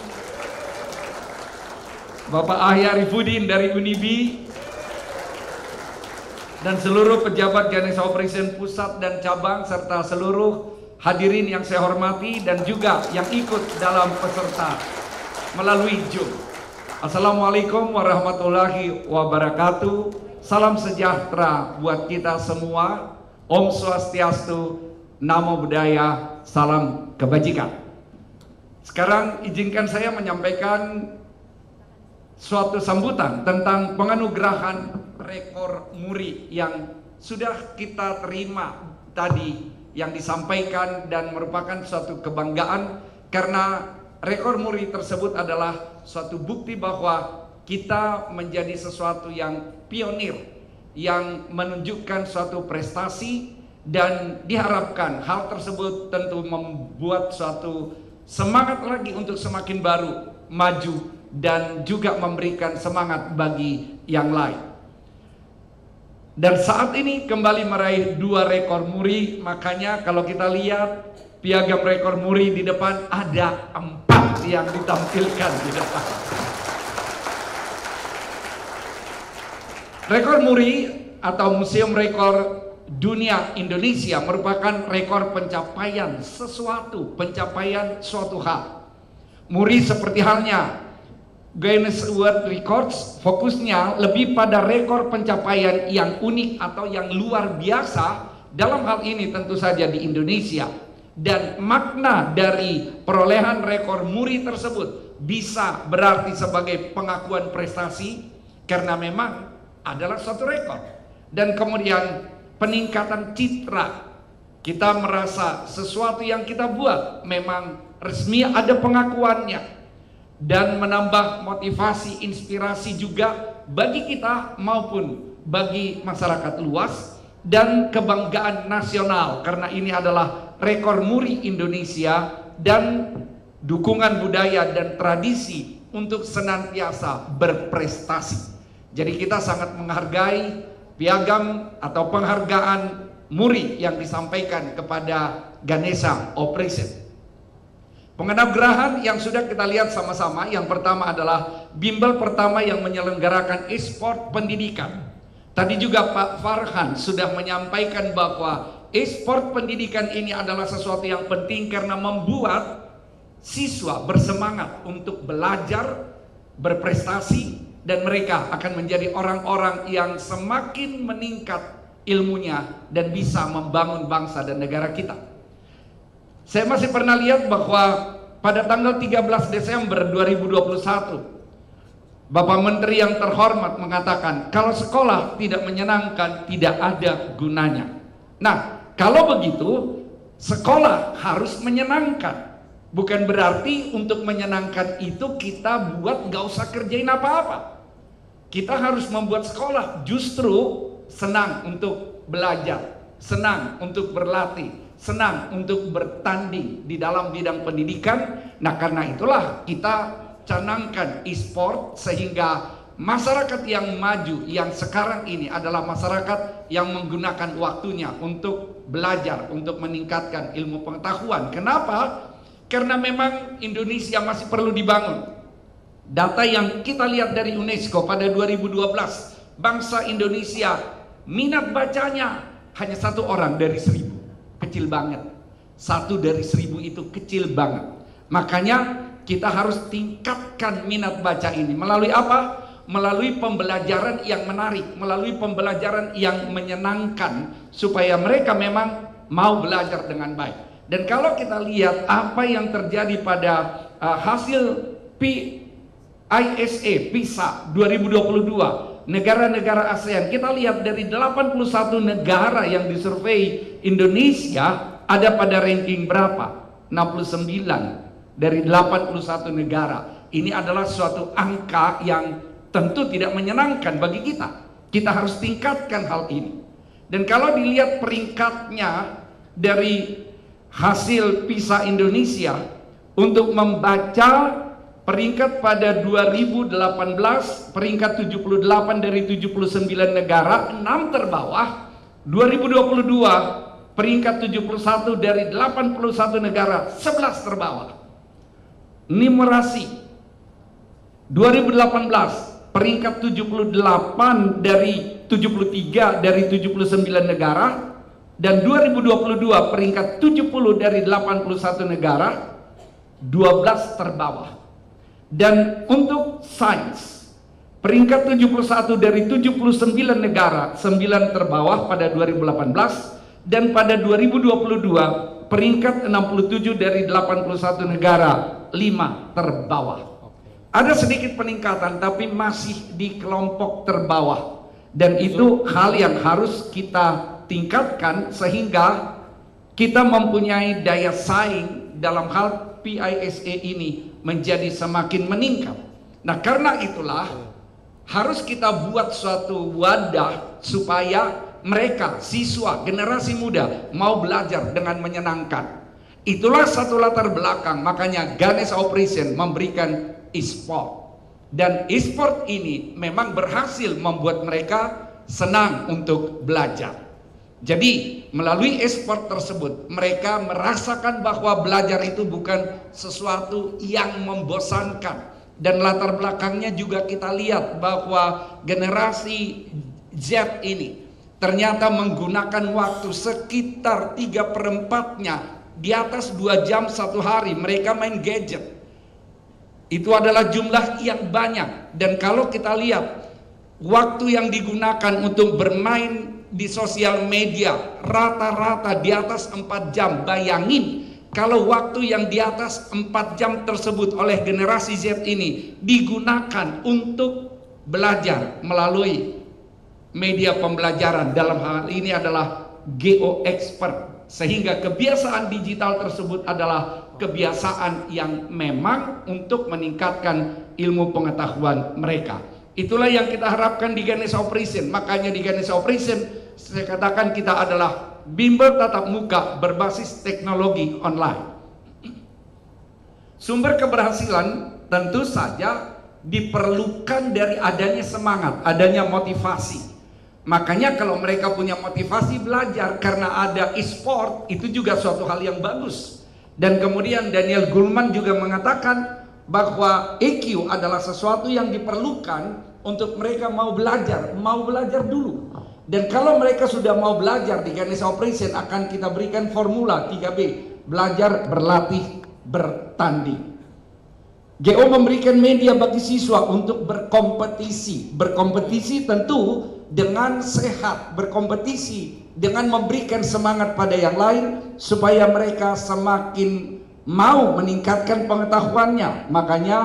Bapak Ahya Rifudin dari Unibi, dan seluruh pejabat Ganesha Operation Pusat dan Cabang, serta seluruh hadirin yang saya hormati dan juga yang ikut dalam peserta melalui Zoom. Assalamualaikum warahmatullahi wabarakatuh. Salam sejahtera buat kita semua. Om Swastiastu, Namo Buddhaya, salam kebajikan. Sekarang izinkan saya menyampaikan suatu sambutan tentang penganugerahan rekor muri yang sudah kita terima tadi, yang disampaikan dan merupakan suatu kebanggaan karena rekor muri tersebut adalah suatu bukti bahwa kita menjadi sesuatu yang pionir, yang menunjukkan suatu prestasi, dan diharapkan hal tersebut tentu membuat suatu semangat lagi untuk semakin baru, maju, dan juga memberikan semangat bagi yang lain. Dan saat ini kembali meraih 2 rekor muri, makanya kalau kita lihat piagam rekor muri di depan ada 4 yang ditampilkan di depan. Rekor muri atau Museum Rekor Dunia Indonesia merupakan rekor pencapaian sesuatu, pencapaian suatu hal. Muri seperti halnya Guinness World Records fokusnya lebih pada rekor pencapaian yang unik atau yang luar biasa, dalam hal ini tentu saja di Indonesia. Dan makna dari perolehan rekor muri tersebut bisa berarti sebagai pengakuan prestasi karena memang adalah suatu rekor. Dan kemudian peningkatan citra, kita merasa sesuatu yang kita buat memang resmi ada pengakuannya, dan menambah motivasi, inspirasi juga bagi kita maupun bagi masyarakat luas, dan kebanggaan nasional karena ini adalah rekor muri Indonesia dan dukungan budaya dan tradisi untuk senantiasa berprestasi. Jadi kita sangat menghargai piagam atau penghargaan muri yang disampaikan kepada Ganesha Operation. Penganugerahan yang sudah kita lihat sama-sama, yang pertama adalah bimbel pertama yang menyelenggarakan e-sport pendidikan. Tadi juga Pak Farhan sudah menyampaikan bahwa e-sport pendidikan ini adalah sesuatu yang penting karena membuat siswa bersemangat untuk belajar, berprestasi, dan mereka akan menjadi orang-orang yang semakin meningkat ilmunya dan bisa membangun bangsa dan negara kita. Saya masih pernah lihat bahwa pada tanggal 13 Desember 2021 Bapak Menteri yang terhormat mengatakan kalau sekolah tidak menyenangkan tidak ada gunanya. Nah, kalau begitu sekolah harus menyenangkan. Bukan berarti untuk menyenangkan itu kita buat gak usah kerjain apa-apa. Kita harus membuat sekolah justru senang untuk belajar, senang untuk berlatih, senang untuk bertanding di dalam bidang pendidikan. Nah, karena itulah kita canangkan e-sport sehingga masyarakat yang maju yang sekarang ini adalah masyarakat yang menggunakan waktunya untuk belajar, untuk meningkatkan ilmu pengetahuan. Kenapa? Karena memang Indonesia masih perlu dibangun. Data yang kita lihat dari UNESCO pada 2012 bangsa Indonesia minat bacanya hanya 1 orang dari 1000. Kecil banget. 1 dari 1000 itu kecil banget. Makanya kita harus tingkatkan minat baca ini. Melalui apa? Melalui pembelajaran yang menarik, melalui pembelajaran yang menyenangkan, supaya mereka memang mau belajar dengan baik. Dan kalau kita lihat apa yang terjadi pada hasil PISA 2022 negara-negara ASEAN, kita lihat dari 81 negara yang disurvei, Indonesia ada pada ranking berapa? 69 dari 81 negara. Ini adalah suatu angka yang tentu tidak menyenangkan bagi kita. Kita harus tingkatkan hal ini. Dan kalau dilihat peringkatnya dari hasil PISA Indonesia untuk membaca, peringkat pada 2018 peringkat 78 dari 79 negara, 6 terbawah. 2022 peringkat 71 dari 81 negara, 11 terbawah. Numerasi 2018 peringkat 78 dari 73 dari 79 negara, dan 2022 peringkat 70 dari 81 negara, 12 terbawah. Dan untuk sains, peringkat 71 dari 79 negara, 9 terbawah pada 2018, dan pada 2022 peringkat 67 dari 81 negara, 5 terbawah. Ada sedikit peningkatan, tapi masih di kelompok terbawah. Dan itu hal yang harus kita tingkatkan, sehingga kita mempunyai daya saing dalam hal PISA ini menjadi semakin meningkat. Nah, karena itulah harus kita buat suatu wadah supaya mereka, siswa, generasi muda mau belajar dengan menyenangkan. Itulah satu latar belakang, makanya Ganesha Operation memberikan e-sport. Dan e-sport ini memang berhasil membuat mereka senang untuk belajar. Jadi melalui e-sport tersebut mereka merasakan bahwa belajar itu bukan sesuatu yang membosankan. Dan latar belakangnya juga kita lihat bahwa generasi Z ini ternyata menggunakan waktu sekitar 3/4-nya di atas 2 jam 1 hari mereka main gadget. Itu adalah jumlah yang banyak. Dan kalau kita lihat waktu yang digunakan untuk bermain di sosial media rata-rata di atas 4 jam. Bayangin kalau waktu yang di atas 4 jam tersebut oleh generasi Z ini digunakan untuk belajar melalui media pembelajaran. Dalam hal ini adalah GeoExpert. Sehingga kebiasaan digital tersebut adalah kebiasaan yang memang untuk meningkatkan ilmu pengetahuan mereka. Itulah yang kita harapkan di Ganesha Operation. Makanya di Ganesha Operation saya katakan kita adalah bimbel tatap muka berbasis teknologi online. Sumber keberhasilan tentu saja diperlukan dari adanya semangat, adanya motivasi. Makanya kalau mereka punya motivasi belajar karena ada e-sport, itu juga suatu hal yang bagus. Dan kemudian Daniel Goleman juga mengatakan bahwa EQ adalah sesuatu yang diperlukan untuk mereka mau belajar dulu. Dan kalau mereka sudah mau belajar di Ganesha Operation akan kita berikan formula 3B, belajar, berlatih, bertanding. GO memberikan media bagi siswa untuk berkompetisi. Berkompetisi tentu dengan sehat, berkompetisi dengan memberikan semangat pada yang lain supaya mereka semakin mau meningkatkan pengetahuannya. Makanya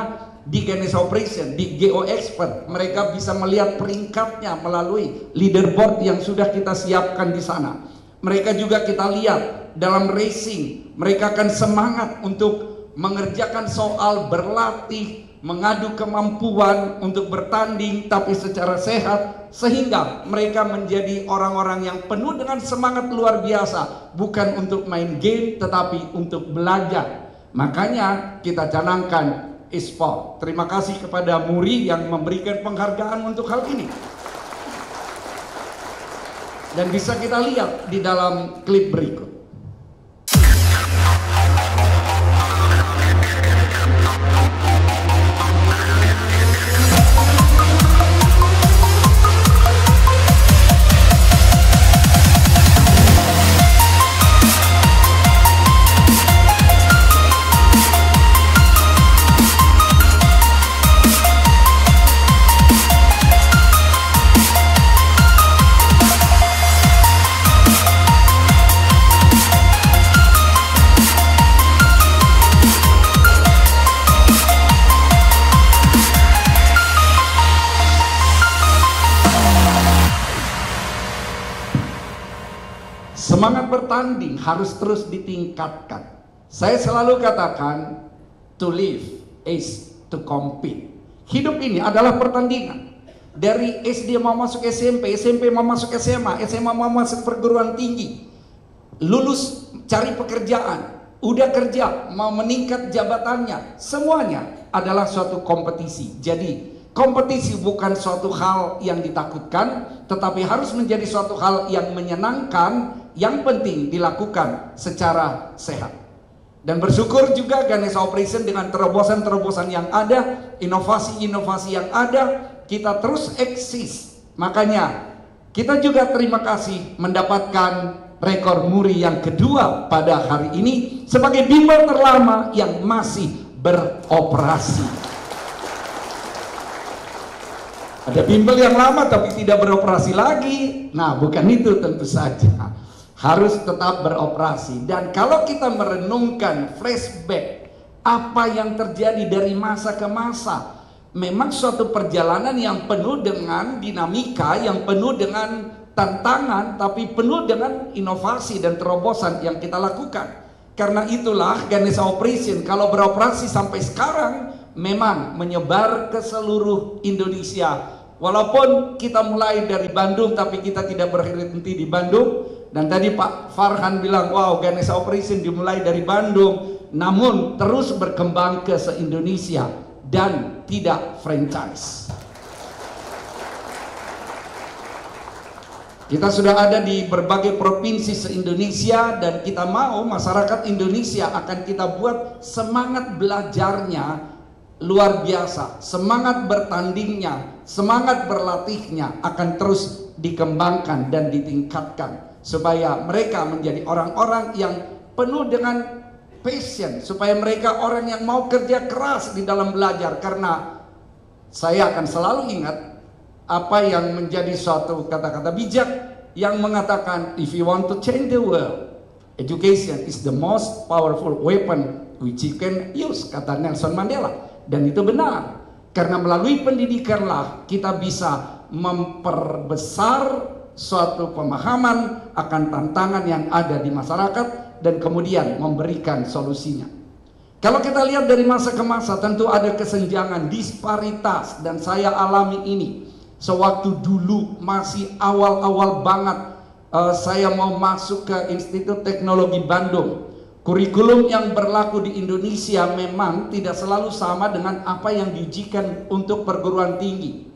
di Ganesha Operation, di GeoExpert, mereka bisa melihat peringkatnya melalui leaderboard yang sudah kita siapkan di sana. Mereka juga kita lihat dalam racing, mereka akan semangat untuk mengerjakan soal, berlatih, mengadu kemampuan untuk bertanding tapi secara sehat, sehingga mereka menjadi orang-orang yang penuh dengan semangat luar biasa, bukan untuk main game tetapi untuk belajar. Makanya kita canangkan e-sport. Terima kasih kepada Muri yang memberikan penghargaan untuk hal ini. Dan bisa kita lihat di dalam klip berikut. Semangat bertanding harus terus ditingkatkan. Saya selalu katakan, to live is to compete. Hidup ini adalah pertandingan. Dari SD mau masuk SMP, SMP mau masuk SMA, SMA mau masuk perguruan tinggi, lulus cari pekerjaan, udah kerja mau meningkat jabatannya, semuanya adalah suatu kompetisi. Jadi kompetisi bukan suatu hal yang ditakutkan, tetapi harus menjadi suatu hal yang menyenangkan, yang penting dilakukan secara sehat. Dan bersyukur juga Ganesha Operation dengan terobosan-terobosan yang ada, inovasi-inovasi yang ada, kita terus eksis. Makanya kita juga terima kasih mendapatkan rekor muri yang kedua pada hari ini sebagai bimbel terlama yang masih beroperasi. Ada bimbel yang lama tapi tidak beroperasi lagi. Nah, bukan itu tentu saja. Harus tetap beroperasi. Dan kalau kita merenungkan flashback apa yang terjadi dari masa ke masa, memang suatu perjalanan yang penuh dengan dinamika, yang penuh dengan tantangan, tapi penuh dengan inovasi dan terobosan yang kita lakukan. Karena itulah Ganesha Operation kalau beroperasi sampai sekarang memang menyebar ke seluruh Indonesia. Walaupun kita mulai dari Bandung, tapi kita tidak berhenti di Bandung. Dan tadi Pak Farhan bilang, wow, Ganesha Operation dimulai dari Bandung, namun terus berkembang ke se-Indonesia dan tidak franchise. Kita sudah ada di berbagai provinsi se-Indonesia dan kita mau masyarakat Indonesia akan kita buat semangat belajarnya luar biasa, semangat bertandingnya, semangat berlatihnya akan terus dikembangkan dan ditingkatkan supaya mereka menjadi orang-orang yang penuh dengan passion, supaya mereka orang yang mau kerja keras di dalam belajar. Karena saya akan selalu ingat apa yang menjadi suatu kata-kata bijak yang mengatakan, if you want to change the world, education is the most powerful weapon which you can use, kata Nelson Mandela. Dan itu benar, karena melalui pendidikanlah kita bisa memperbesar suatu pemahaman akan tantangan yang ada di masyarakat dan kemudian memberikan solusinya. Kalau kita lihat dari masa ke masa, tentu ada kesenjangan, disparitas, dan saya alami ini. Sewaktu dulu masih awal-awal banget saya mau masuk ke Institut Teknologi Bandung, kurikulum yang berlaku di Indonesia memang tidak selalu sama dengan apa yang diujikan untuk perguruan tinggi.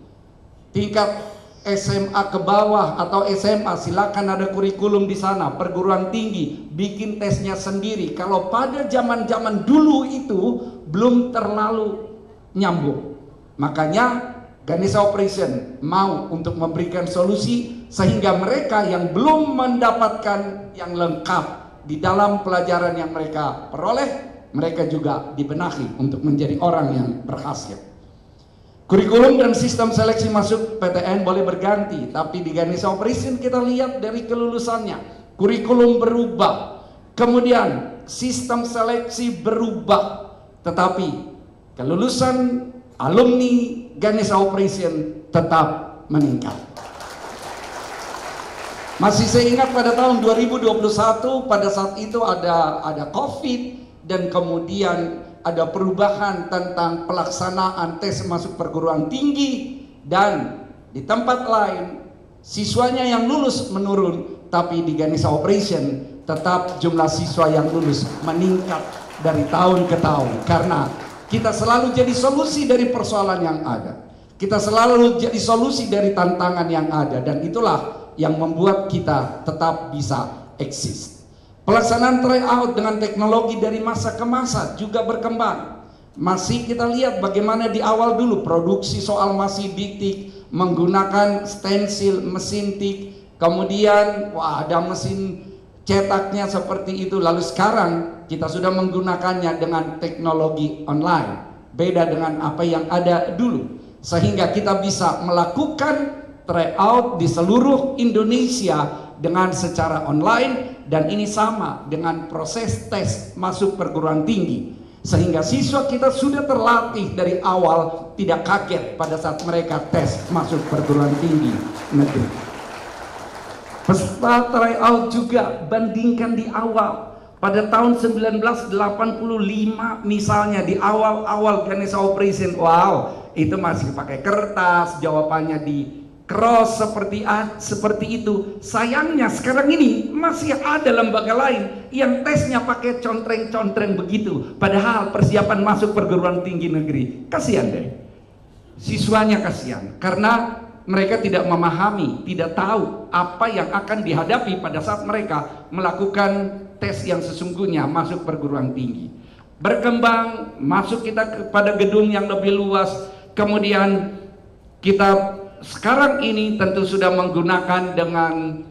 Tingkat SMA ke bawah atau SMA silakan ada kurikulum di sana. Perguruan tinggi bikin tesnya sendiri. Kalau pada zaman-zaman dulu itu belum terlalu nyambung. Makanya Ganesha Operation mau untuk memberikan solusi sehingga mereka yang belum mendapatkan yang lengkap di dalam pelajaran yang mereka peroleh, mereka juga dibenahi untuk menjadi orang yang berhasil. Kurikulum dan sistem seleksi masuk PTN boleh berganti, tapi di Ganesha Operation kita lihat dari kelulusannya, kurikulum berubah, kemudian sistem seleksi berubah, tetapi kelulusan alumni Ganesha Operation tetap meningkat. Masih saya ingat pada tahun 2021, pada saat itu ada COVID dan kemudian ada perubahan tentang pelaksanaan tes masuk perguruan tinggi, dan di tempat lain siswanya yang lulus menurun, tapi di Ganesha Operation tetap jumlah siswa yang lulus meningkat dari tahun ke tahun, karena kita selalu jadi solusi dari persoalan yang ada, kita selalu jadi solusi dari tantangan yang ada, dan itulah yang membuat kita tetap bisa eksis. Pelaksanaan tryout dengan teknologi dari masa ke masa juga berkembang. Masih kita lihat bagaimana di awal dulu produksi soal masih diktik menggunakan stensil, mesin tik, kemudian ada mesin cetaknya seperti itu. Lalu sekarang kita sudah menggunakannya dengan teknologi online. Beda dengan apa yang ada dulu. Sehingga kita bisa melakukan tryout di seluruh Indonesia dengan secara online, dan ini sama dengan proses tes masuk perguruan tinggi, sehingga siswa kita sudah terlatih dari awal tidak kaget pada saat mereka tes masuk perguruan tinggi negeri. Peserta tryout juga bandingkan di awal. Pada tahun 1985 misalnya di awal-awal Ganesha Operation, wow, itu masih pakai kertas, jawabannya di cross seperti itu. Sayangnya sekarang ini masih ada lembaga lain yang tesnya pakai contreng-contreng begitu. Padahal persiapan masuk perguruan tinggi negeri, kasihan deh. Siswanya kasihan karena mereka tidak memahami, tidak tahu apa yang akan dihadapi pada saat mereka melakukan tes yang sesungguhnya masuk perguruan tinggi. Berkembang, masuk kita kepada gedung yang lebih luas. Kemudian kita sekarang ini tentu sudah menggunakan dengan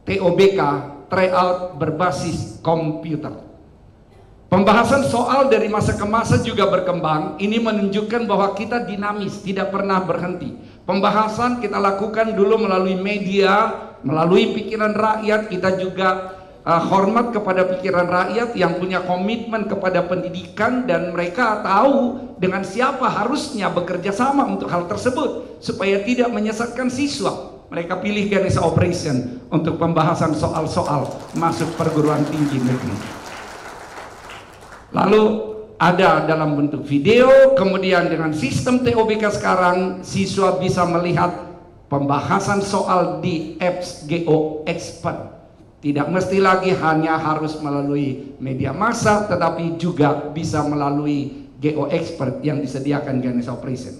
TOBK, tryout berbasis komputer. Pembahasan soal dari masa ke masa juga berkembang. Ini menunjukkan bahwa kita dinamis, tidak pernah berhenti. Pembahasan kita lakukan dulu melalui media, melalui pikiran rakyat. Kita juga hormat kepada pikiran rakyat yang punya komitmen kepada pendidikan, dan mereka tahu dengan siapa harusnya bekerja sama untuk hal tersebut supaya tidak menyesatkan siswa. Mereka pilih Ganesha Operation untuk pembahasan soal-soal masuk perguruan tinggi negeri. Lalu ada dalam bentuk video, kemudian dengan sistem TOBK sekarang siswa bisa melihat pembahasan soal di apps GO Expert. Tidak mesti lagi hanya harus melalui media massa, tetapi juga bisa melalui GO Expert yang disediakan Ganesha Operation.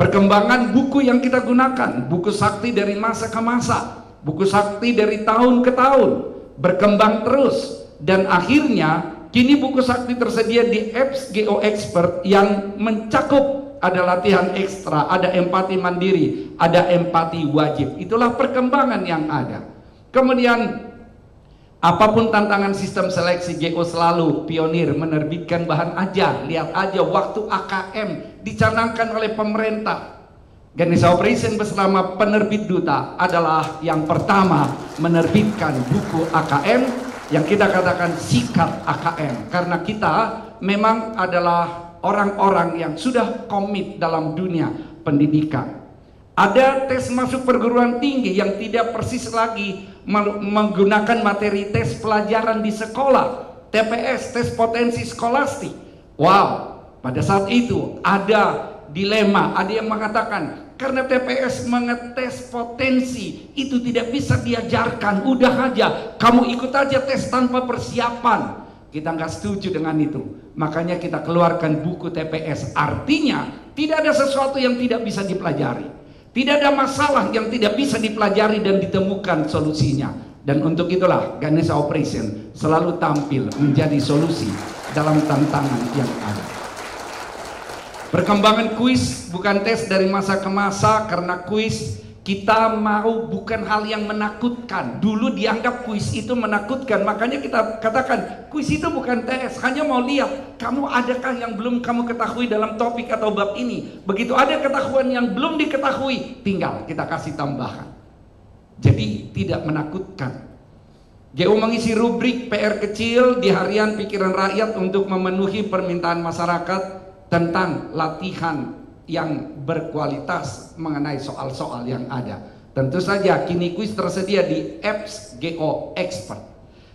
Perkembangan buku yang kita gunakan, buku sakti dari masa ke masa, buku sakti dari tahun ke tahun, berkembang terus, dan akhirnya kini buku sakti tersedia di apps GO Expert yang mencakup ada latihan ekstra, ada empati mandiri, ada empati wajib. Itulah perkembangan yang ada. Kemudian apapun tantangan sistem seleksi, GO selalu pionir menerbitkan bahan ajar. Lihat aja waktu AKM dicanangkan oleh pemerintah, Ganesha Operation bersama penerbit Duta adalah yang pertama menerbitkan buku AKM yang kita katakan sikat AKM, karena kita memang adalah orang-orang yang sudah komit dalam dunia pendidikan. Ada tes masuk perguruan tinggi yang tidak persis lagi menggunakan materi tes pelajaran di sekolah, TPS, tes potensi skolastik. Wow, pada saat itu ada dilema, ada yang mengatakan karena TPS mengetes potensi itu tidak bisa diajarkan, udah aja kamu ikut aja tes tanpa persiapan. Kita nggak setuju dengan itu, makanya kita keluarkan buku TPS. Artinya tidak ada sesuatu yang tidak bisa dipelajari, tidak ada masalah yang tidak bisa dipelajari dan ditemukan solusinya. Dan untuk itulah Ganesha Operation selalu tampil menjadi solusi dalam tantangan yang ada. Perkembangan kuis bukan tes dari masa ke masa, karena kuis kita mau bukan hal yang menakutkan. Dulu dianggap kuis itu menakutkan, makanya kita katakan kuis itu bukan tes, hanya mau lihat kamu adakah yang belum kamu ketahui dalam topik atau bab ini. Begitu ada ketahuan yang belum diketahui, tinggal kita kasih tambahan. Jadi tidak menakutkan. GO mengisi rubrik PR kecil di harian pikiran rakyat untuk memenuhi permintaan masyarakat tentang latihan yang berkualitas mengenai soal-soal yang ada. Tentu saja kini kuis tersedia di apps GO Expert.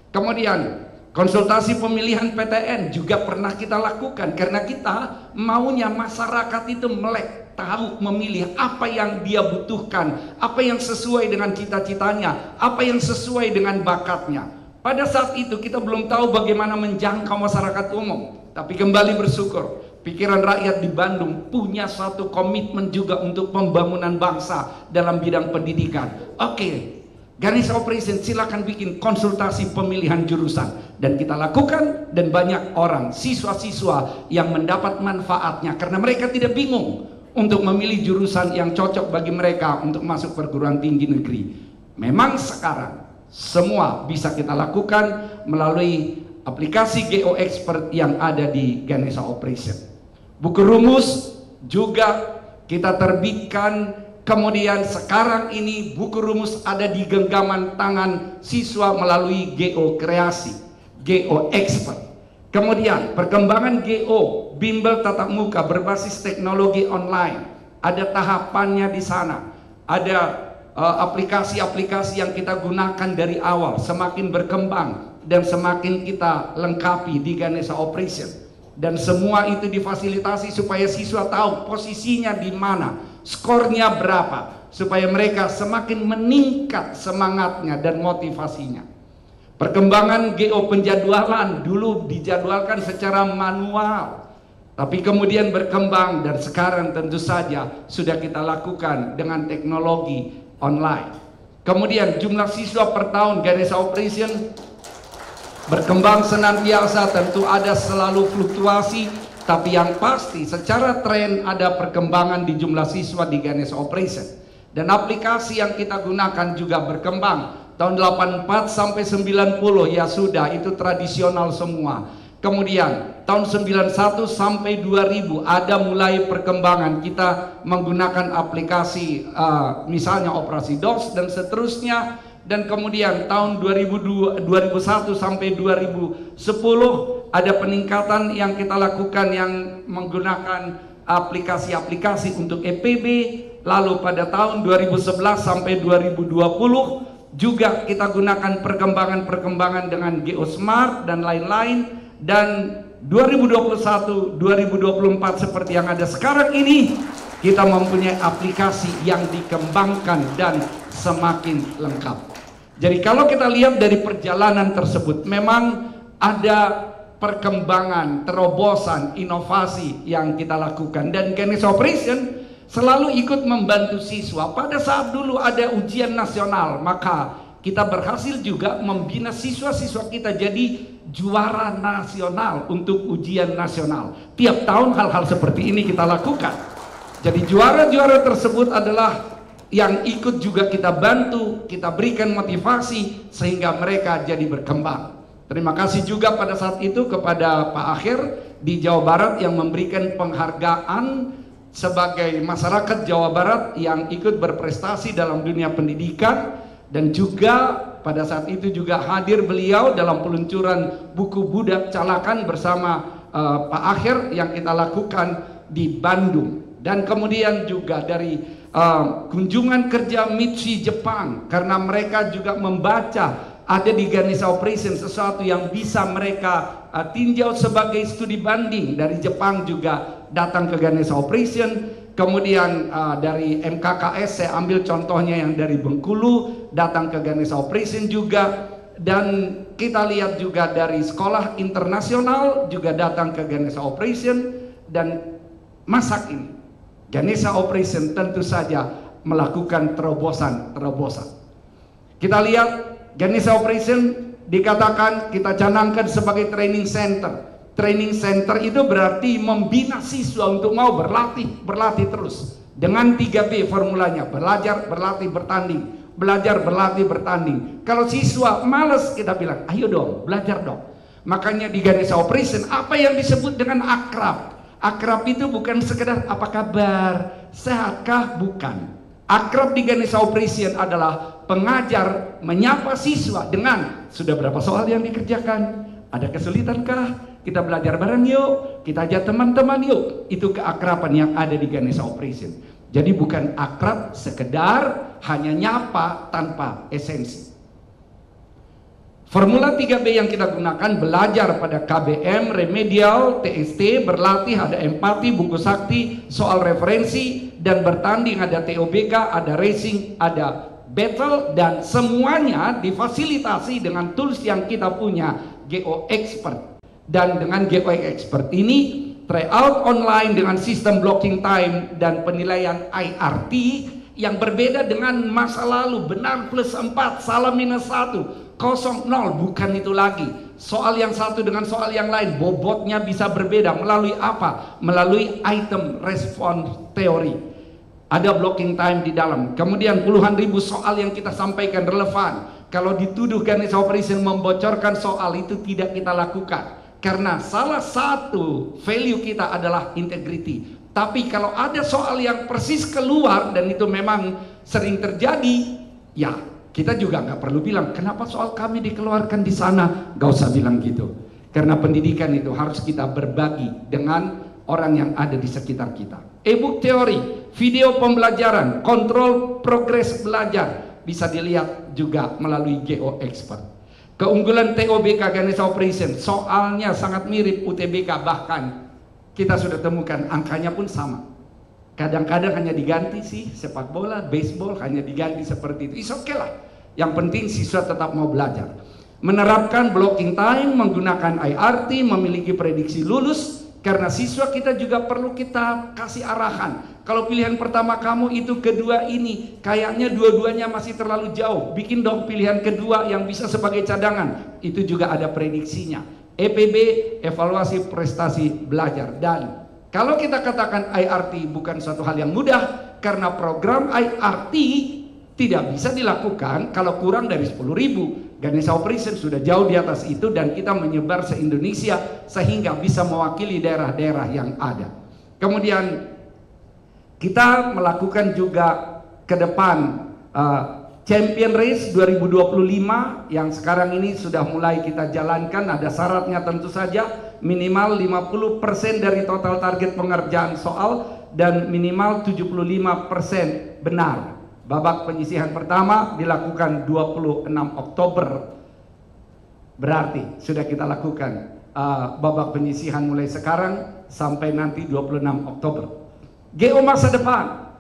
Kemudian konsultasi pemilihan PTN juga pernah kita lakukan, karena kita maunya masyarakat itu melek, tahu memilih apa yang dia butuhkan, apa yang sesuai dengan cita-citanya, apa yang sesuai dengan bakatnya. Pada saat itu kita belum tahu bagaimana menjangkau masyarakat umum, tapi kembali bersyukur pikiran rakyat di Bandung punya suatu komitmen juga untuk pembangunan bangsa dalam bidang pendidikan. Oke, Ganesha Operation silakan bikin konsultasi pemilihan jurusan, dan kita lakukan, dan banyak orang, siswa-siswa yang mendapat manfaatnya karena mereka tidak bingung untuk memilih jurusan yang cocok bagi mereka untuk masuk perguruan tinggi negeri. Memang sekarang semua bisa kita lakukan melalui aplikasi GO Expert yang ada di Ganesha Operation. Buku rumus juga kita terbitkan. Kemudian sekarang ini buku rumus ada di genggaman tangan siswa melalui GO Kreasi, GO Expert. Kemudian perkembangan GO bimbel tatap muka berbasis teknologi online, ada tahapannya di sana. Ada aplikasi-aplikasi yang kita gunakan dari awal semakin berkembang dan semakin kita lengkapi di Ganesha Operation, dan semua itu difasilitasi supaya siswa tahu posisinya di mana, skornya berapa, supaya mereka semakin meningkat semangatnya dan motivasinya. Perkembangan GO penjadwalan dulu dijadwalkan secara manual, tapi kemudian berkembang dan sekarang tentu saja sudah kita lakukan dengan teknologi online. Kemudian jumlah siswa per tahun Ganesha Operation berkembang senantiasa, tentu ada selalu fluktuasi, tapi yang pasti secara tren ada perkembangan di jumlah siswa di Ganesha Operation. Dan aplikasi yang kita gunakan juga berkembang. Tahun 84 sampai 90 ya sudah, itu tradisional semua. Kemudian tahun 91 sampai 2000 ada mulai perkembangan, kita menggunakan aplikasi misalnya operasi DOS dan seterusnya. Dan kemudian tahun 2001 sampai 2010 ada peningkatan yang kita lakukan yang menggunakan aplikasi-aplikasi untuk EPB. Lalu pada tahun 2011 sampai 2020 juga kita gunakan perkembangan-perkembangan dengan GeoSmart dan lain-lain. Dan 2021, 2024 seperti yang ada sekarang ini, kita mempunyai aplikasi yang dikembangkan dan semakin lengkap. Jadi kalau kita lihat dari perjalanan tersebut, memang ada perkembangan, terobosan, inovasi yang kita lakukan. Dan Ganesha Operation selalu ikut membantu siswa. Pada saat dulu ada ujian nasional, maka kita berhasil juga membina siswa-siswa kita jadi juara nasional untuk ujian nasional. Tiap tahun hal-hal seperti ini kita lakukan. Jadi juara-juara tersebut adalah yang ikut juga kita bantu, kita berikan motivasi sehingga mereka jadi berkembang. Terima kasih juga pada saat itu kepada Pak Akhir di Jawa Barat yang memberikan penghargaan sebagai masyarakat Jawa Barat yang ikut berprestasi dalam dunia pendidikan. Dan juga pada saat itu juga hadir beliau dalam peluncuran buku Budak Calakan bersama Pak Akhir yang kita lakukan di Bandung. Dan kemudian juga dari kunjungan kerja Mitsubishi Jepang, karena mereka juga membaca ada di Ganesha Operation sesuatu yang bisa mereka tinjau sebagai studi banding. Dari Jepang juga datang ke Ganesha Operation. Kemudian dari MKKS saya ambil contohnya yang dari Bengkulu datang ke Ganesha Operation juga. Dan kita lihat juga dari sekolah internasional juga datang ke Ganesha Operation. Dan masa ini Ganesha Operation tentu saja melakukan terobosan. Kita lihat Ganesha Operation dikatakan kita canangkan sebagai training center. Training center itu berarti membina siswa untuk mau berlatih terus. Dengan 3B formulanya, belajar, berlatih, bertanding. Belajar, berlatih, bertanding. Kalau siswa malas, kita bilang, ayo dong, belajar dong. Makanya di Ganesha Operation, apa yang disebut dengan akrab? Akrab itu bukan sekedar apa kabar, sehatkah? Bukan. Akrab di Ganesha Operation adalah pengajar menyapa siswa dengan, sudah berapa soal yang dikerjakan? Ada kesulitankah? Kita belajar bareng yuk, kita ajak teman-teman yuk. Itu keakraban yang ada di Ganesha Operation. Jadi bukan akrab sekedar hanya nyapa tanpa esensi. Formula 3B yang kita gunakan, belajar pada KBM, remedial, TST, berlatih, ada empati, buku sakti, soal referensi, dan bertanding, ada TOBK, ada racing, ada battle, dan semuanya difasilitasi dengan tools yang kita punya, GO Expert. Dan dengan GO Expert ini tryout online dengan sistem blocking time dan penilaian IRT yang berbeda dengan masa lalu, benar plus 4, salah minus 1, kosong 0, bukan itu lagi. Soal yang satu dengan soal yang lain, bobotnya bisa berbeda melalui apa? Melalui item response theory. Ada blocking time di dalam. Kemudian puluhan ribu soal yang kita sampaikan relevan. Kalau dituduh Ganesha Operation membocorkan soal, itu tidak kita lakukan. Karena salah satu value kita adalah integrity. Tapi kalau ada soal yang persis keluar, dan itu memang sering terjadi, ya kita juga nggak perlu bilang kenapa soal kami dikeluarkan di sana. Nggak usah bilang gitu. Karena pendidikan itu harus kita berbagi dengan orang yang ada di sekitar kita. E-book teori, video pembelajaran, kontrol progres belajar bisa dilihat juga melalui GO Expert. Keunggulan TOBK Ganesha Operation, soalnya sangat mirip UTBK, bahkan kita sudah temukan angkanya pun sama. Kadang-kadang hanya diganti sih, sepak bola, baseball hanya diganti seperti itu. Is oke lah. Yang penting siswa tetap mau belajar. Menerapkan blocking time, menggunakan IRT, memiliki prediksi lulus, karena siswa kita juga perlu kita kasih arahan. Kalau pilihan pertama kamu itu kedua ini, kayaknya dua-duanya masih terlalu jauh. Bikin dong pilihan kedua yang bisa sebagai cadangan. Itu juga ada prediksinya. EPB, evaluasi prestasi belajar. Dan kalau kita katakan IRT bukan suatu hal yang mudah, karena program IRT tidak bisa dilakukan kalau kurang dari 10.000. Ganesha Operation sudah jauh di atas itu, dan kita menyebar se-Indonesia sehingga bisa mewakili daerah-daerah yang ada. Kemudian kita melakukan juga ke depan Champion Race 2025 yang sekarang ini sudah mulai kita jalankan. Ada syaratnya tentu saja, minimal 50% dari total target pengerjaan soal dan minimal 75% benar. Babak penyisihan pertama dilakukan 26 Oktober. Berarti sudah kita lakukan babak penyisihan mulai sekarang sampai nanti 26 Oktober. GO masa depan.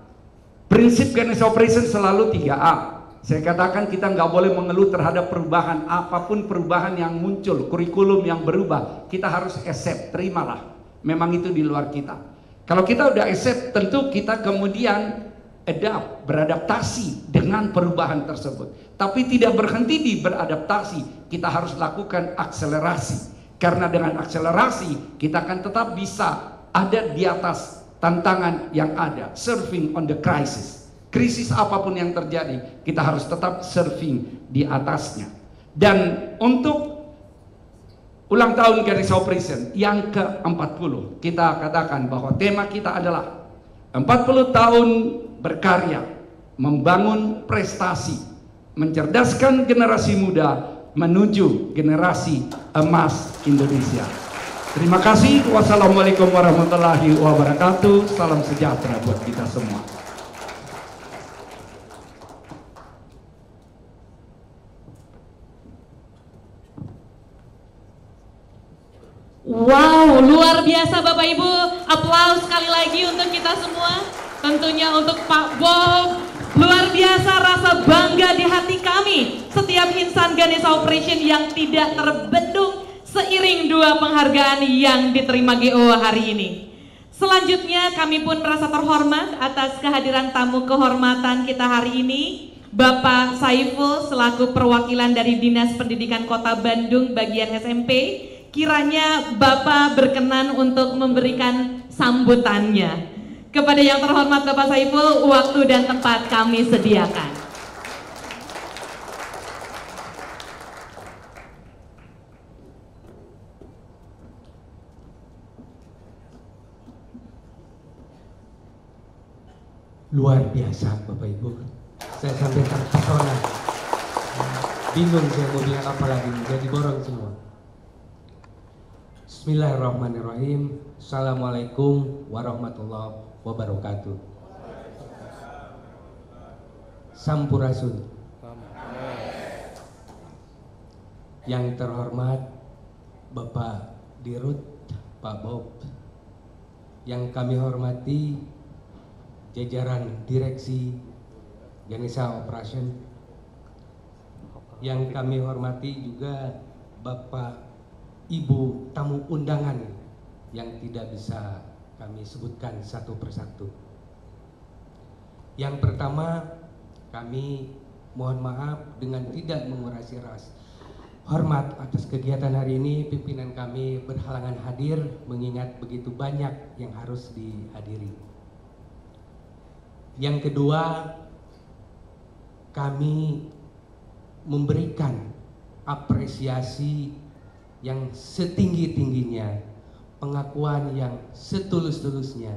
Prinsip Ganesha Operation selalu 3A. Saya katakan kita nggak boleh mengeluh terhadap perubahan, apapun perubahan yang muncul, kurikulum yang berubah, kita harus accept, terimalah. Memang itu di luar kita. Kalau kita udah accept, tentu kita kemudian adapt, beradaptasi dengan perubahan tersebut. Tapi tidak berhenti di beradaptasi, kita harus lakukan akselerasi. Karena dengan akselerasi, kita akan tetap bisa ada di atas tantangan yang ada. Surfing on the crisis. Krisis apapun yang terjadi, kita harus tetap surfing di atasnya. Dan untuk ulang tahun Ganesha Operation yang ke-40, kita katakan bahwa tema kita adalah 40 tahun berkarya, membangun prestasi, mencerdaskan generasi muda menuju generasi emas Indonesia. Terima kasih. Wassalamualaikum warahmatullahi wabarakatuh. Salam sejahtera buat kita semua. Wow, luar biasa Bapak Ibu. Aplaus sekali lagi untuk kita semua. Tentunya untuk Pak Bob. Luar biasa rasa bangga di hati kami. Setiap insan Ganesha Operation yang tidak terbendung seiring dua penghargaan yang diterima GO hari ini. Selanjutnya kami pun merasa terhormat atas kehadiran tamu kehormatan kita hari ini. Bapak Saiful selaku perwakilan dari Dinas Pendidikan Kota Bandung bagian SMP. Kiranya Bapak berkenan untuk memberikan sambutannya. Kepada yang terhormat Bapak Saiful, waktu dan tempat kami sediakan. Luar biasa Bapak Ibu. Saya sampai terpesona. Bingung saya mau bilang apa lagi, jadi borong semua. Bismillahirrahmanirrahim. Assalamualaikum warahmatullahi wabarakatuh. Sampurasun. Yang terhormat Bapak Dirut, Pak Bob. Yang kami hormati jajaran direksi Ganesha Operation. Yang kami hormati juga Bapak Ibu tamu undangan yang tidak bisa kami sebutkan satu persatu. Yang pertama, kami mohon maaf dengan tidak mengurangi rasa hormat atas kegiatan hari ini. Pimpinan kami berhalangan hadir mengingat begitu banyak yang harus dihadiri. Yang kedua, kami memberikan apresiasi yang setinggi-tingginya, pengakuan yang setulus-tulusnya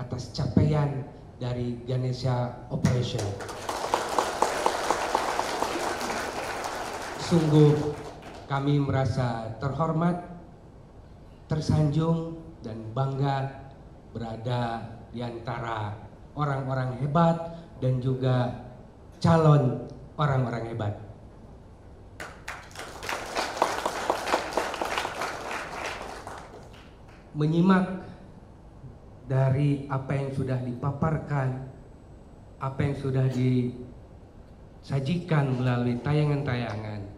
atas capaian dari Ganesha Operation. Sungguh kami merasa terhormat, tersanjung, dan bangga berada di antara orang-orang hebat dan juga calon orang-orang hebat. Menyimak dari apa yang sudah dipaparkan, apa yang sudah disajikan melalui tayangan-tayangan,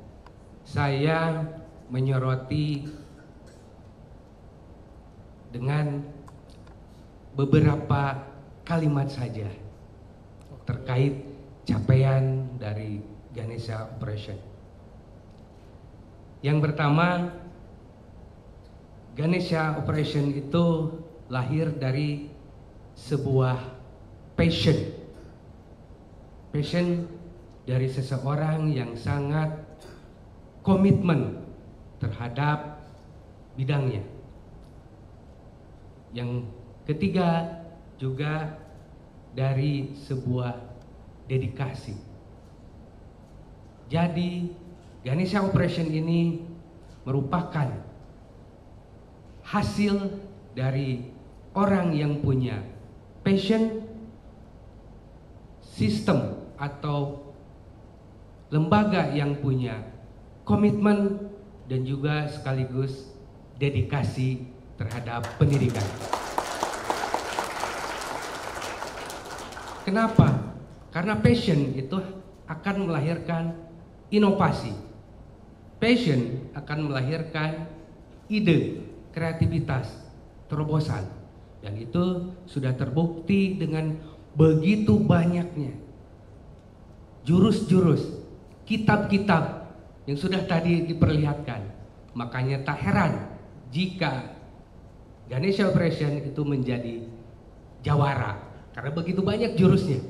saya menyoroti dengan beberapa kalimat saja terkait capaian dari Ganesha Operation. Yang pertama, Ganesha Operation itu lahir dari sebuah passion dari seseorang yang sangat komitmen terhadap bidangnya. Yang ketiga juga dari sebuah dedikasi. Jadi Ganesha Operation ini merupakan hasil dari orang yang punya passion, sistem atau lembaga yang punya komitmen dan juga sekaligus dedikasi terhadap pendidikan. Kenapa? Karena passion itu akan melahirkan inovasi. Passion akan melahirkan ide, kreativitas, terobosan. Dan itu sudah terbukti dengan begitu banyaknya jurus-jurus, kitab-kitab yang sudah tadi diperlihatkan. Makanya tak heran jika Ganesha Operation itu menjadi jawara, karena begitu banyak jurusnya.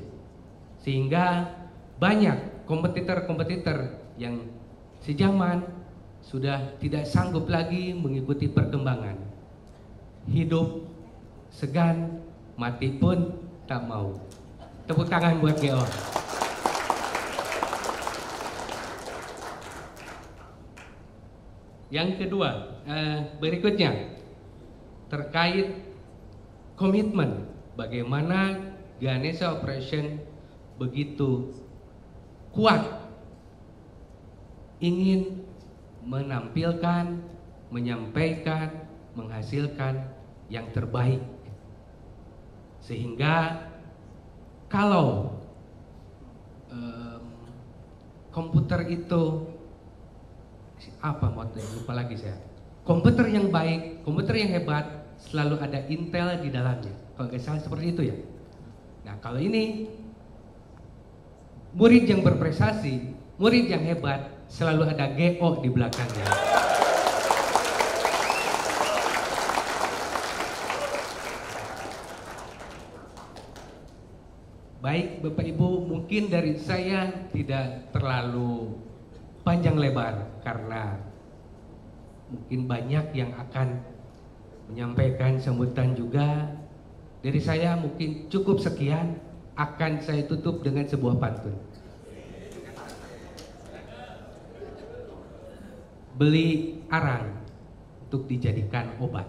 Sehingga banyak kompetitor-kompetitor yang sejaman sudah tidak sanggup lagi mengikuti perkembangan. Hidup segan, mati pun tak mau. Tepuk tangan buat GO. Yang kedua, berikutnya terkait komitmen, bagaimana Ganesha Operation begitu kuat ingin menampilkan, menyampaikan, menghasilkan yang terbaik. Sehingga kalau komputer itu apa modelnya, lupa lagi saya. Komputer yang baik, komputer yang hebat selalu ada Intel di dalamnya. Kalau nggak salah seperti itu ya. Nah, kalau ini murid yang berprestasi, murid yang hebat selalu ada GO di belakangnya. Baik Bapak Ibu, mungkin dari saya tidak terlalu panjang lebar karena mungkin banyak yang akan menyampaikan sambutan juga. Dari saya mungkin cukup sekian, akan saya tutup dengan sebuah pantun. Beli arang untuk dijadikan obat,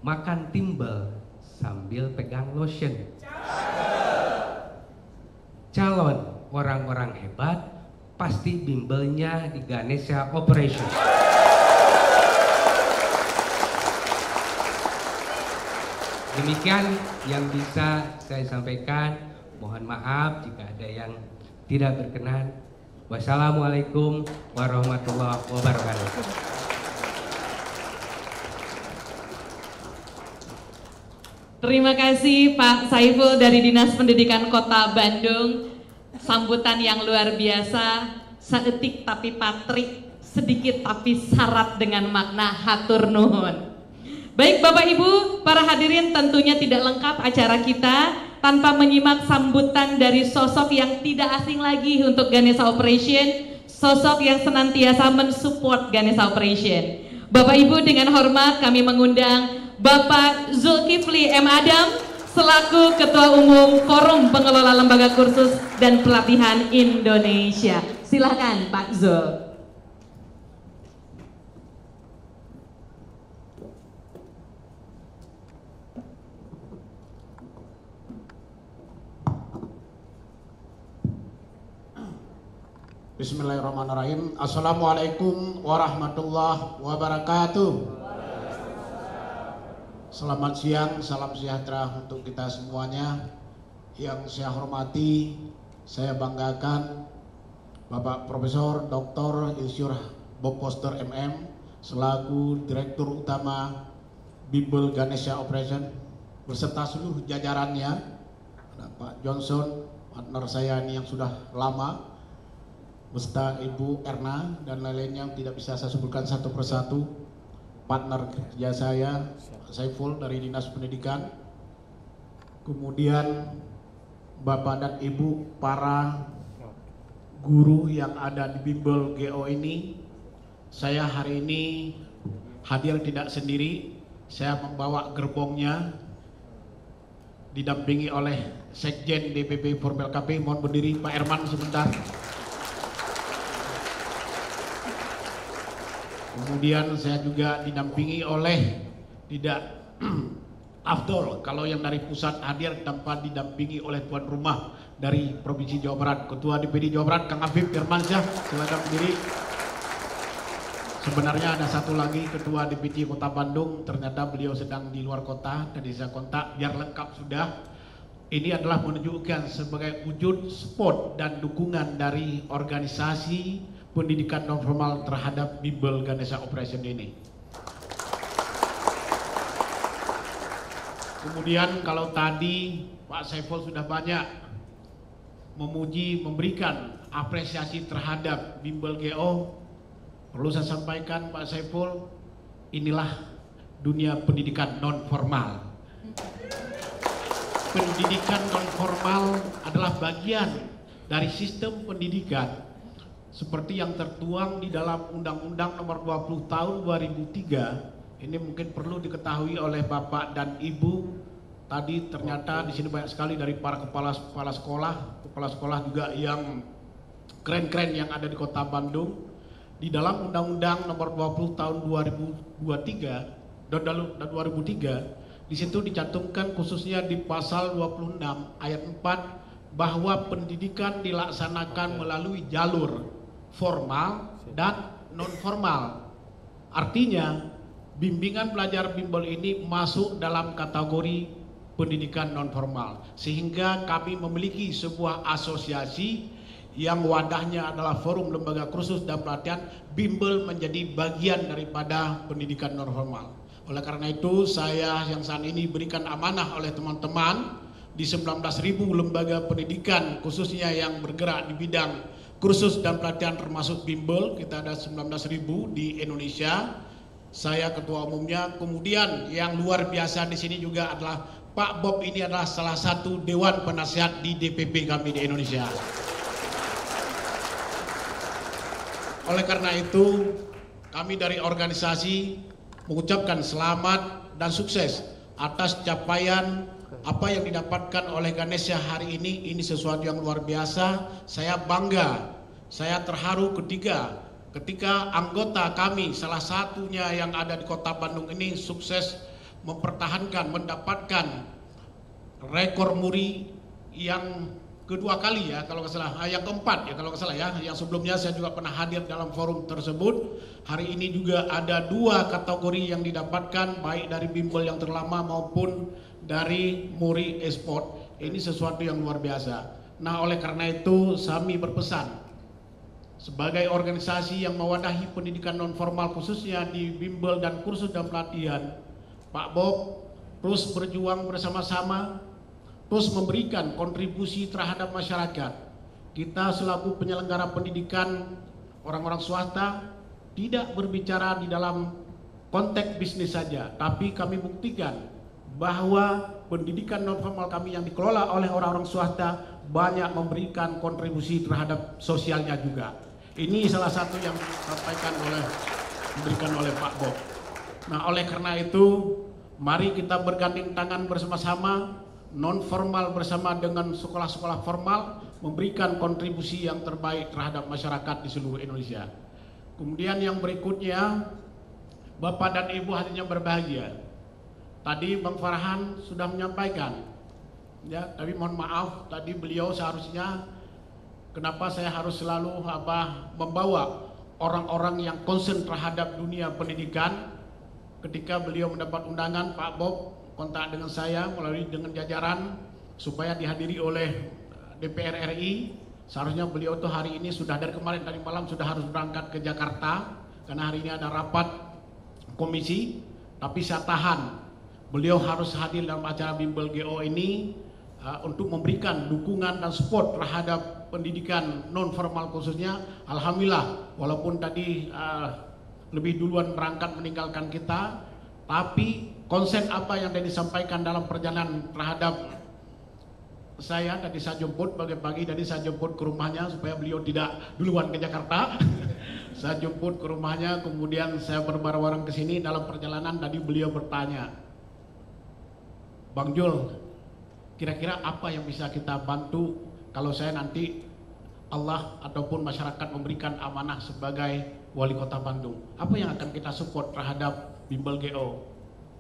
makan timbel sambil pegang lotion. Calon orang-orang hebat pasti bimbelnya di Ganesha Operation. Demikian yang bisa saya sampaikan. Mohon maaf jika ada yang tidak berkenan. Wassalamualaikum warahmatullahi wabarakatuh. Terima kasih Pak Saiful dari Dinas Pendidikan Kota Bandung. Sambutan yang luar biasa, seetik tapi patrik, sedikit tapi syarat dengan makna hatur nuhun. Baik Bapak Ibu, para hadirin, tentunya tidak lengkap acara kita tanpa menyimak sambutan dari sosok yang tidak asing lagi untuk Ganesha Operation, sosok yang senantiasa mensupport Ganesha Operation. Bapak Ibu, dengan hormat kami mengundang Bapak Zulkifli M. Adam selaku Ketua Umum Forum Pengelola Lembaga Kursus dan Pelatihan Indonesia. Silakan Pak Zul. Bismillahirrahmanirrahim. Assalamualaikum warahmatullahi wabarakatuh. Selamat siang, salam sejahtera untuk kita semuanya. Yang saya hormati, saya banggakan Bapak Profesor Dr. Insinyur Bob Foster MM selaku Direktur Utama Bimbel Ganesha Operation beserta seluruh jajarannya. Ada Pak Johnson, partner saya ini yang sudah lama, beserta Ibu Erna dan lain-lain yang tidak bisa saya sebutkan satu persatu. Partner kerja saya, Pak Saiful dari Dinas Pendidikan. Kemudian Bapak dan Ibu para guru yang ada di Bimbel GO ini. Saya hari ini hadir tidak sendiri. Saya membawa gerbongnya didampingi oleh Sekjen DPP Formel KP. Mohon berdiri Pak Herman sebentar. Kemudian saya juga didampingi oleh tidak afdol kalau yang dari pusat hadir tanpa didampingi oleh tuan rumah dari Provinsi Jawa Barat, Ketua DPD Jawa Barat Kang Afif Firmansyah, silakan berdiri. Sebenarnya ada satu lagi Ketua DPD Kota Bandung, ternyata beliau sedang di luar kota, tadi saya kontak, biar lengkap sudah. Ini adalah menunjukkan sebagai wujud support dan dukungan dari organisasi pendidikan non formal terhadap Bimbel Ganesha Operation ini. Kemudian kalau tadi Pak Saiful sudah banyak memuji, memberikan apresiasi terhadap Bimbel GO, perlu saya sampaikan Pak Saiful, inilah dunia pendidikan non formal. Pendidikan non formal adalah bagian dari sistem pendidikan seperti yang tertuang di dalam Undang-Undang Nomor 20 Tahun 2003. Ini mungkin perlu diketahui oleh Bapak dan Ibu. Tadi ternyata di sini banyak sekali dari para kepala sekolah juga yang keren-keren yang ada di Kota Bandung. Di dalam Undang-Undang Nomor 20 Tahun 2003, di situ dicantumkan khususnya di pasal 26 ayat 4 bahwa pendidikan dilaksanakan melalui jalur formal dan non formal. Artinya bimbingan belajar bimbel ini masuk dalam kategori pendidikan non formal, sehingga kami memiliki sebuah asosiasi yang wadahnya adalah Forum Lembaga Kursus dan Pelatihan. Bimbel menjadi bagian daripada pendidikan non formal. Oleh karena itu saya yang saat ini berikan amanah oleh teman-teman di 19.000 lembaga pendidikan khususnya yang bergerak di bidang kursus dan pelatihan termasuk bimbel, kita ada 19.000 di Indonesia. Saya ketua umumnya. Kemudian yang luar biasa di sini juga adalah Pak Bob, ini adalah salah satu dewan penasihat di DPP kami di Indonesia. Oleh karena itu kami dari organisasi mengucapkan selamat dan sukses atas capaian apa yang didapatkan oleh Ganesha hari ini sesuatu yang luar biasa. Saya bangga, saya terharu ketika anggota kami salah satunya yang ada di Kota Bandung ini sukses mempertahankan, mendapatkan rekor muri yang kedua kali ya kalau nggak salah, yang keempat ya kalau nggak salah ya. Yang sebelumnya saya juga pernah hadir dalam forum tersebut. Hari ini juga ada 2 kategori yang didapatkan baik dari bimbel yang terlama maupun dari Muri Esport. Ini sesuatu yang luar biasa. Nah, oleh karena itu kami berpesan sebagai organisasi yang mewadahi pendidikan non formal khususnya di bimbel dan kursus dan pelatihan, Pak Bob terus berjuang bersama-sama, terus memberikan kontribusi terhadap masyarakat. Kita selaku penyelenggara pendidikan orang-orang swasta tidak berbicara di dalam konteks bisnis saja, tapi kami buktikan bahwa pendidikan non formal kami yang dikelola oleh orang-orang swasta banyak memberikan kontribusi terhadap sosialnya juga. Ini salah satu yang diberikan oleh Pak Bob. Nah, oleh karena itu mari kita bergandeng tangan bersama-sama, non formal bersama dengan sekolah-sekolah formal, memberikan kontribusi yang terbaik terhadap masyarakat di seluruh Indonesia. Kemudian yang berikutnya, Bapak dan Ibu hadirin yang berbahagia. Tadi Bang Farhan sudah menyampaikan, ya, tapi mohon maaf tadi beliau seharusnya kenapa saya harus selalu membawa orang-orang yang concern terhadap dunia pendidikan. Ketika beliau mendapat undangan, Pak Bob kontak dengan saya melalui dengan jajaran supaya dihadiri oleh DPR RI. Seharusnya beliau tuh hari ini sudah dari kemarin tadi malam sudah harus berangkat ke Jakarta karena hari ini ada rapat komisi, tapi saya tahan. Beliau harus hadir dalam acara Bimbel GO ini untuk memberikan dukungan dan support terhadap pendidikan non formal khususnya. Alhamdulillah, walaupun tadi lebih duluan berangkat meninggalkan kita, tapi konsen apa yang disampaikan dalam perjalanan terhadap saya tadi saya jemput pagi-pagi, tadi saya jemput ke rumahnya supaya beliau tidak duluan ke Jakarta. Saya jemput ke rumahnya, kemudian saya berbareng-bareng ke sini. Dalam perjalanan tadi beliau bertanya, Bang Jul, kira-kira apa yang bisa kita bantu kalau saya nanti Allah ataupun masyarakat memberikan amanah sebagai wali kota Bandung? Apa yang akan kita support terhadap Bimbel GO?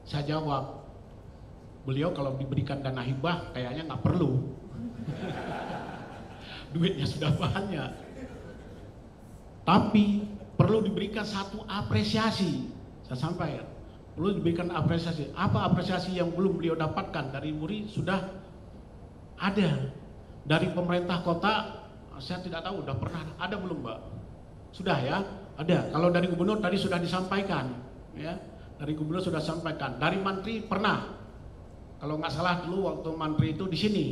Saya jawab, beliau kalau diberikan dana hibah kayaknya nggak perlu. Duitnya sudah banyak. Tapi perlu diberikan satu apresiasi. Saya sampaikan, perlu diberikan apresiasi. Apa apresiasi yang belum beliau dapatkan dari Muri sudah ada. Dari pemerintah kota saya tidak tahu udah pernah ada belum, Mbak? Sudah ya, ada. Kalau dari gubernur tadi sudah disampaikan, ya. Dari gubernur sudah sampaikan. Dari menteri pernah. Kalau nggak salah dulu waktu menteri itu di sini,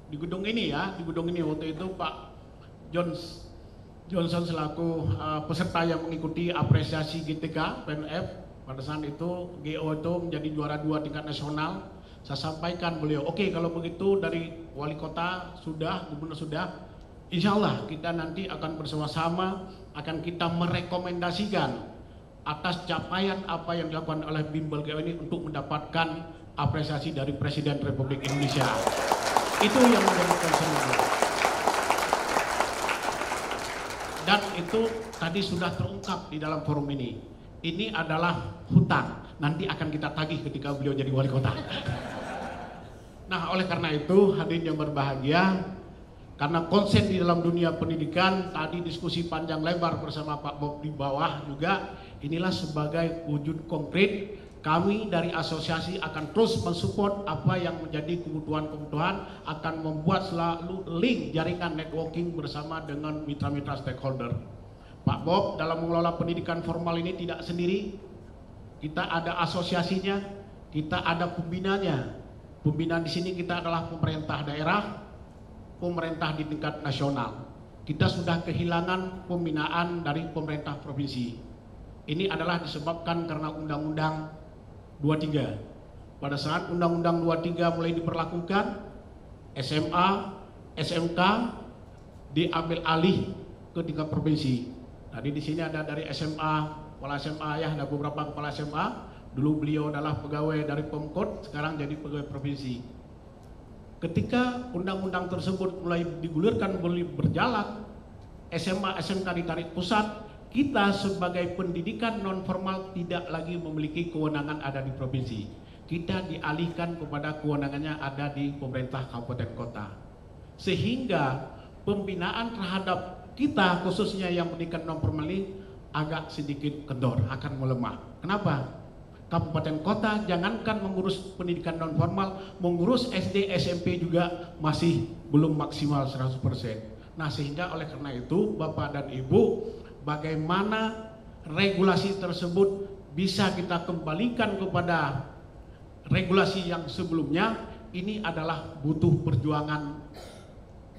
di gedung ini ya, di gedung ini waktu itu Pak Johnson selaku peserta yang mengikuti apresiasi GTK PNF pada saat itu GO itu menjadi juara 2 tingkat nasional. Saya sampaikan beliau, oke, kalau begitu dari wali kota sudah, gubernur sudah, insya Allah kita nanti akan bersama-sama akan kita merekomendasikan atas capaian apa yang dilakukan oleh Bimbel GO ini untuk mendapatkan apresiasi dari Presiden Republik Indonesia. Itu yang menjadi concern beliau. Dan itu tadi sudah terungkap di dalam forum ini. Ini adalah hutang, nanti akan kita tagih ketika beliau jadi wali kota. Nah, oleh karena itu hadirin yang berbahagia, karena konsen di dalam dunia pendidikan, tadi diskusi panjang lebar bersama Pak Bob di bawah juga, inilah sebagai wujud konkret kami dari asosiasi akan terus mensupport apa yang menjadi kebutuhan-kebutuhan, akan membuat selalu link jaringan networking bersama dengan mitra-mitra stakeholder. Pak Bob dalam mengelola pendidikan formal ini tidak sendiri, kita ada asosiasinya, kita ada pembinanya. Pembinaan di sini kita adalah pemerintah daerah, pemerintah di tingkat nasional. Kita sudah kehilangan pembinaan dari pemerintah provinsi. Ini adalah disebabkan karena Undang-Undang 23. Pada saat Undang-Undang 23 mulai diberlakukan, SMA, SMK diambil alih ke tingkat provinsi. Tadi di sini ada dari SMA, kepala SMA ya, ada beberapa kepala SMA. Dulu beliau adalah pegawai dari Pemkot, sekarang jadi pegawai provinsi. Ketika undang-undang tersebut mulai digulirkan, mulai berjalan, SMA, SMK ditarik pusat, kita sebagai pendidikan non formal tidak lagi memiliki kewenangan ada di provinsi. Kita dialihkan kepada kewenangannya ada di pemerintah kabupaten kota. Sehingga pembinaan terhadap kita khususnya yang pendidikan non formal ini agak sedikit kendor, akan melemah. Kenapa? Kabupaten kota jangankan mengurus pendidikan non formal, mengurus SD, SMP juga masih belum maksimal 100%. Nah, sehingga oleh karena itu Bapak dan Ibu, bagaimana regulasi tersebut bisa kita kembalikan kepada regulasi yang sebelumnya, ini adalah butuh perjuangan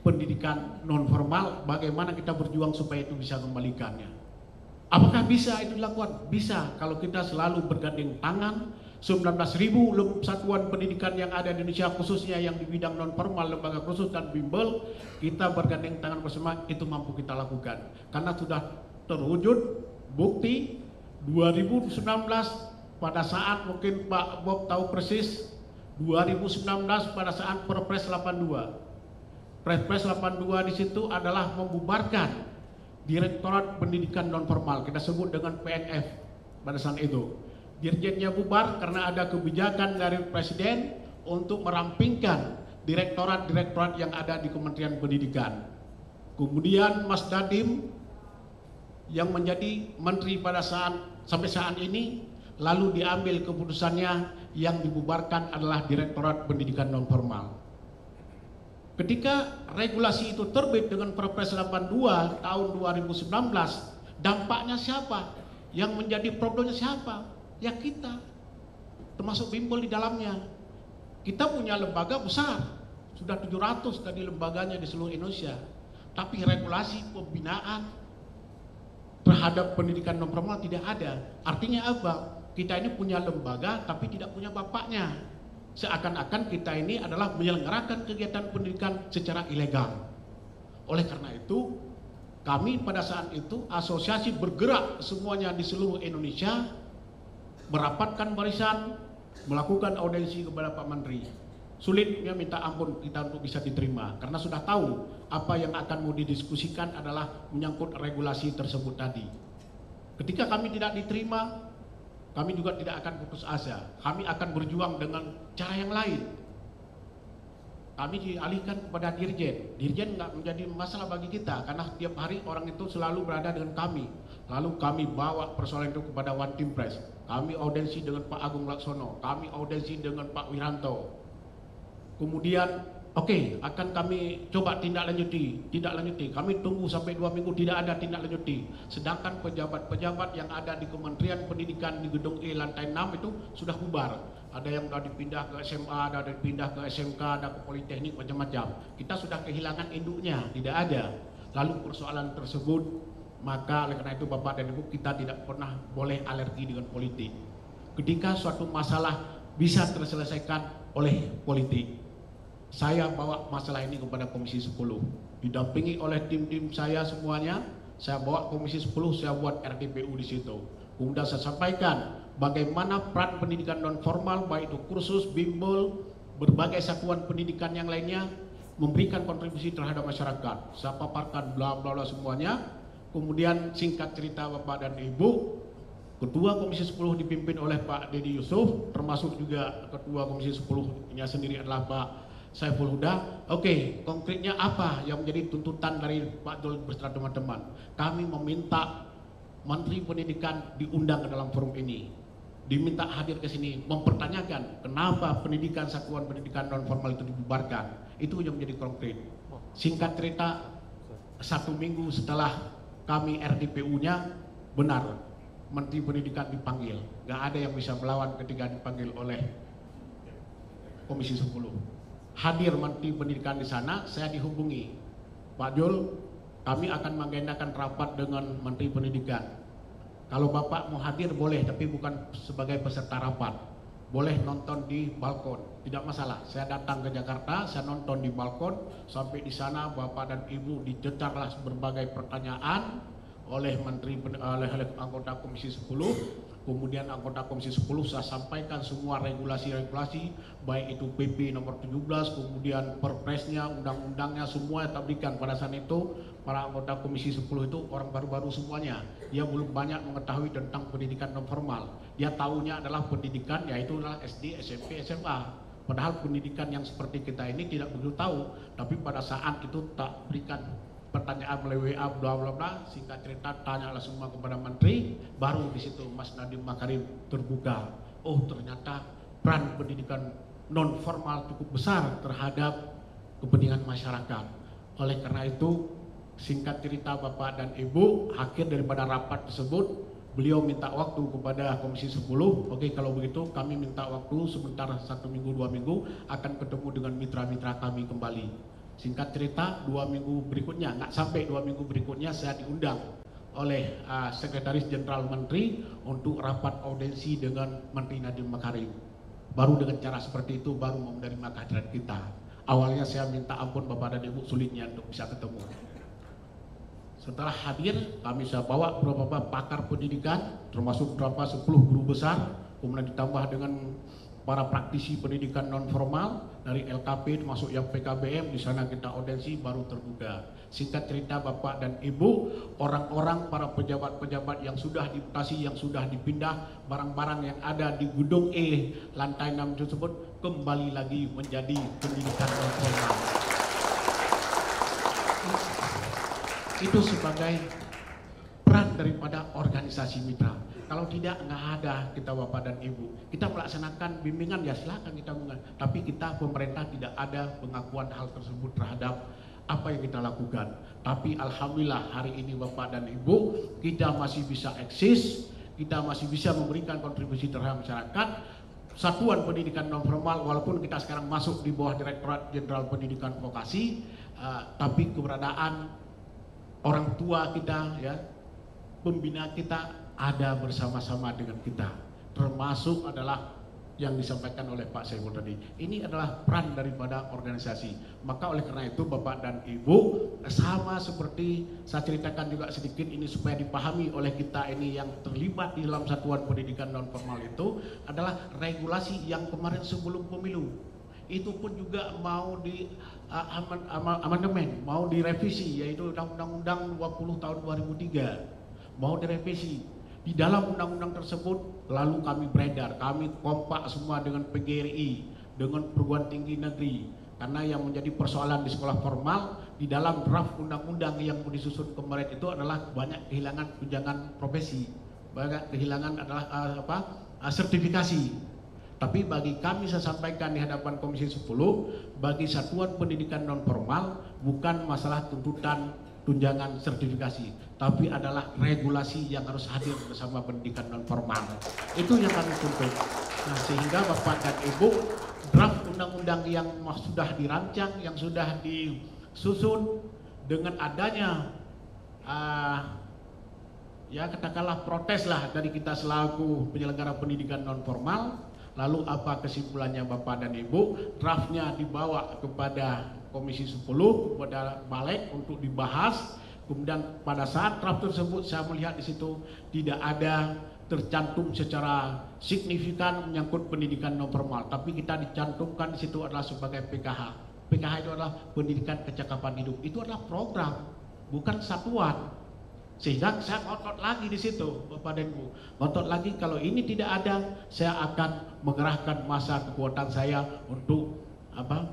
pendidikan non formal, bagaimana kita berjuang supaya itu bisa kembalikannya. Apakah bisa itu dilakukan? Bisa, kalau kita selalu bergandeng tangan. 19.000 satuan pendidikan yang ada di Indonesia, khususnya yang di bidang non formal, lembaga khusus dan bimbel, kita bergandeng tangan bersama, itu mampu kita lakukan. Karena sudah terwujud bukti 2019 pada saat mungkin Pak Bob tahu persis, 2019 pada saat Perpres 82. Perpres 82 di situ adalah membubarkan Direktorat Pendidikan Non Formal, kita sebut dengan PNF pada saat itu. Dirjennya bubar karena ada kebijakan dari Presiden untuk merampingkan direktorat-direktorat yang ada di Kementerian Pendidikan. Kemudian Mas Nadiem yang menjadi menteri pada sampai saat ini, lalu diambil keputusannya yang dibubarkan adalah Direktorat Pendidikan Non Formal. Ketika regulasi itu terbit dengan Perpres 82 tahun 2019, dampaknya siapa? Yang menjadi problemnya siapa? Ya kita, termasuk bimbel di dalamnya. Kita punya lembaga besar, sudah 700 tadi lembaganya di seluruh Indonesia. Tapi regulasi pembinaan terhadap pendidikan non formal tidak ada. Artinya apa? Kita ini punya lembaga tapi tidak punya bapaknya. Seakan-akan kita ini adalah menyelenggarakan kegiatan pendidikan secara ilegal. Oleh karena itu, kami pada saat itu asosiasi bergerak semuanya di seluruh Indonesia, merapatkan barisan, melakukan audiensi kepada Pak Menteri. Sulitnya minta ampun kita untuk bisa diterima, karena sudah tahu apa yang akan mau didiskusikan adalah menyangkut regulasi tersebut tadi. Ketika kami tidak diterima, kami juga tidak akan putus asa. Kami akan berjuang dengan cara yang lain. Kami dialihkan kepada dirjen. Dirjen nggak menjadi masalah bagi kita, karena setiap hari orang itu selalu berada dengan kami. Lalu kami bawa persoalan itu kepada One Team Press. Kami audiensi dengan Pak Agung Laksono. Kami audiensi dengan Pak Wiranto. Kemudian, oke, akan kami coba tindak lanjuti. Kami tunggu sampai 2 minggu tidak ada tindak lanjuti. Sedangkan pejabat-pejabat yang ada di Kementerian Pendidikan di Gedung E lantai 6 itu sudah bubar. Ada yang sudah dipindah ke SMA, ada yang dipindah ke SMK, ada ke Politeknik, macam-macam. Kita sudah kehilangan induknya, tidak ada. Lalu persoalan tersebut, maka oleh karena itu Bapak dan Ibu, kita tidak pernah boleh alergi dengan politik. Ketika suatu masalah bisa terselesaikan oleh politik, saya bawa masalah ini kepada Komisi 10, didampingi oleh tim-tim saya semuanya. Saya bawa Komisi 10, saya buat RDPU di situ. Kemudian saya sampaikan bagaimana peran pendidikan non formal, baik itu kursus, bimbel, berbagai satuan pendidikan yang lainnya memberikan kontribusi terhadap masyarakat. Saya paparkan bla bla bla semuanya. Kemudian singkat cerita Bapak dan Ibu, Ketua Komisi 10 dipimpin oleh Pak Dedi Yusuf, termasuk juga Ketua Komisi 10-nya sendiri adalah Pak Saiful Huda. Oke, konkretnya apa yang menjadi tuntutan dari Pak Dul beserta teman-teman? Kami meminta Menteri Pendidikan diundang ke dalam forum ini, diminta hadir ke sini, mempertanyakan kenapa pendidikan satuan pendidikan non formal itu dibubarkan. Itu yang menjadi konkret. Singkat cerita, 1 minggu setelah kami RDPU-nya, benar Menteri Pendidikan dipanggil. Gak ada yang bisa melawan ketika dipanggil oleh Komisi 10. Hadir Menteri Pendidikan di sana, saya dihubungi, Pak Jul, kami akan mengagendakan rapat dengan Menteri Pendidikan. Kalau Bapak mau hadir boleh, tapi bukan sebagai peserta rapat. Boleh nonton di balkon, tidak masalah. Saya datang ke Jakarta, saya nonton di balkon. Sampai di sana Bapak dan Ibu dicecarlah berbagai pertanyaan oleh anggota Komisi 10. Kemudian anggota Komisi 10 saya sampaikan semua regulasi-regulasi, baik itu PP nomor 17, kemudian perpresnya, undang-undangnya, semua saya berikan. Pada saat itu para anggota Komisi 10 itu orang baru-baru semuanya. Dia belum banyak mengetahui tentang pendidikan non formal. Dia tahunya adalah pendidikan, yaitu adalah SD, SMP, SMA. Padahal pendidikan yang seperti kita ini tidak begitu tahu. Tapi pada saat itu tak berikan pertanyaan melalui WA, bla bla bla, singkat cerita tanyalah semua kepada Menteri, baru di situ Mas Nadiem Makarim terbuka. Oh, ternyata peran pendidikan non formal cukup besar terhadap kepentingan masyarakat. Oleh karena itu, singkat cerita Bapak dan Ibu, akhir daripada rapat tersebut, beliau minta waktu kepada Komisi 10. Oke, kalau begitu kami minta waktu sebentar 1 minggu 2 minggu akan ketemu dengan mitra-mitra kami kembali. Singkat cerita, 2 minggu berikutnya, nggak sampai 2 minggu berikutnya, saya diundang oleh Sekretaris Jenderal Menteri untuk rapat audiensi dengan Menteri Nadiem Makarim. Baru dengan cara seperti itu baru mau menerima kehadiran kita. Awalnya saya minta ampun Bapak dan Ibu, sulitnya untuk bisa ketemu. Setelah hadir, kami saya bawa beberapa pakar pendidikan, termasuk beberapa 10 guru besar, kemudian ditambah dengan para praktisi pendidikan non formal dari LKP termasuk yang PKBM. Di sana kita audiensi baru terbuka. Singkat cerita Bapak dan Ibu, orang-orang para pejabat-pejabat yang sudah dimutasi, yang sudah dipindah, barang-barang yang ada di gedung E lantai 6 tersebut kembali lagi menjadi pendidikan non formal. Itu sebagai peran daripada organisasi mitra. Kalau tidak, nggak ada kita Bapak dan Ibu. Kita melaksanakan bimbingan, ya silakan kita bimbingan. Tapi kita pemerintah tidak ada pengakuan hal tersebut terhadap apa yang kita lakukan. Tapi alhamdulillah hari ini Bapak dan Ibu, kita masih bisa eksis, kita masih bisa memberikan kontribusi terhadap masyarakat. Satuan Pendidikan Non Formal, walaupun kita sekarang masuk di bawah Direktorat Jenderal Pendidikan Vokasi, tapi keberadaan orang tua kita, ya, pembina kita ada bersama-sama dengan kita, termasuk adalah yang disampaikan oleh Pak Saiful tadi. Ini adalah peran daripada organisasi. Maka oleh karena itu Bapak dan Ibu, sama seperti saya ceritakan juga sedikit ini supaya dipahami oleh kita ini yang terlibat di dalam satuan pendidikan non formal itu adalah regulasi yang kemarin sebelum pemilu. Itu pun juga mau di amandemen, mau direvisi, yaitu Undang-Undang 20 tahun 2003 mau direvisi. Di dalam undang-undang tersebut lalu kami beredar, kami kompak semua dengan PGRI, dengan perguruan tinggi negeri, karena yang menjadi persoalan di sekolah formal di dalam draft undang-undang yang disusun kemarin itu adalah banyak kehilangan tunjangan profesi, banyak kehilangan adalah sertifikasi. Tapi bagi kami, saya sampaikan di hadapan Komisi 10, bagi satuan pendidikan non formal bukan masalah tuntutan tunjangan sertifikasi, tapi adalah regulasi yang harus hadir bersama pendidikan non formal. Itu yang kami tuntut. Nah, sehingga Bapak dan Ibu, draft undang-undang yang sudah dirancang, yang sudah disusun dengan adanya ya katakanlah protes lah dari kita selaku penyelenggara pendidikan non formal. Lalu apa kesimpulannya Bapak dan Ibu? Draftnya dibawa kepada Komisi 10, kepada Balik untuk dibahas. Kemudian pada saat draft tersebut saya melihat di situ tidak ada tercantum secara signifikan menyangkut pendidikan non formal, tapi kita dicantumkan di situ adalah sebagai PKH. PKH itu adalah pendidikan kecakapan hidup. Itu adalah program, bukan satuan. Sehingga saya ngotot lagi di situ, Bapak dan Ibu. Ngotot lagi, kalau ini tidak ada, saya akan mengerahkan massa kekuatan saya untuk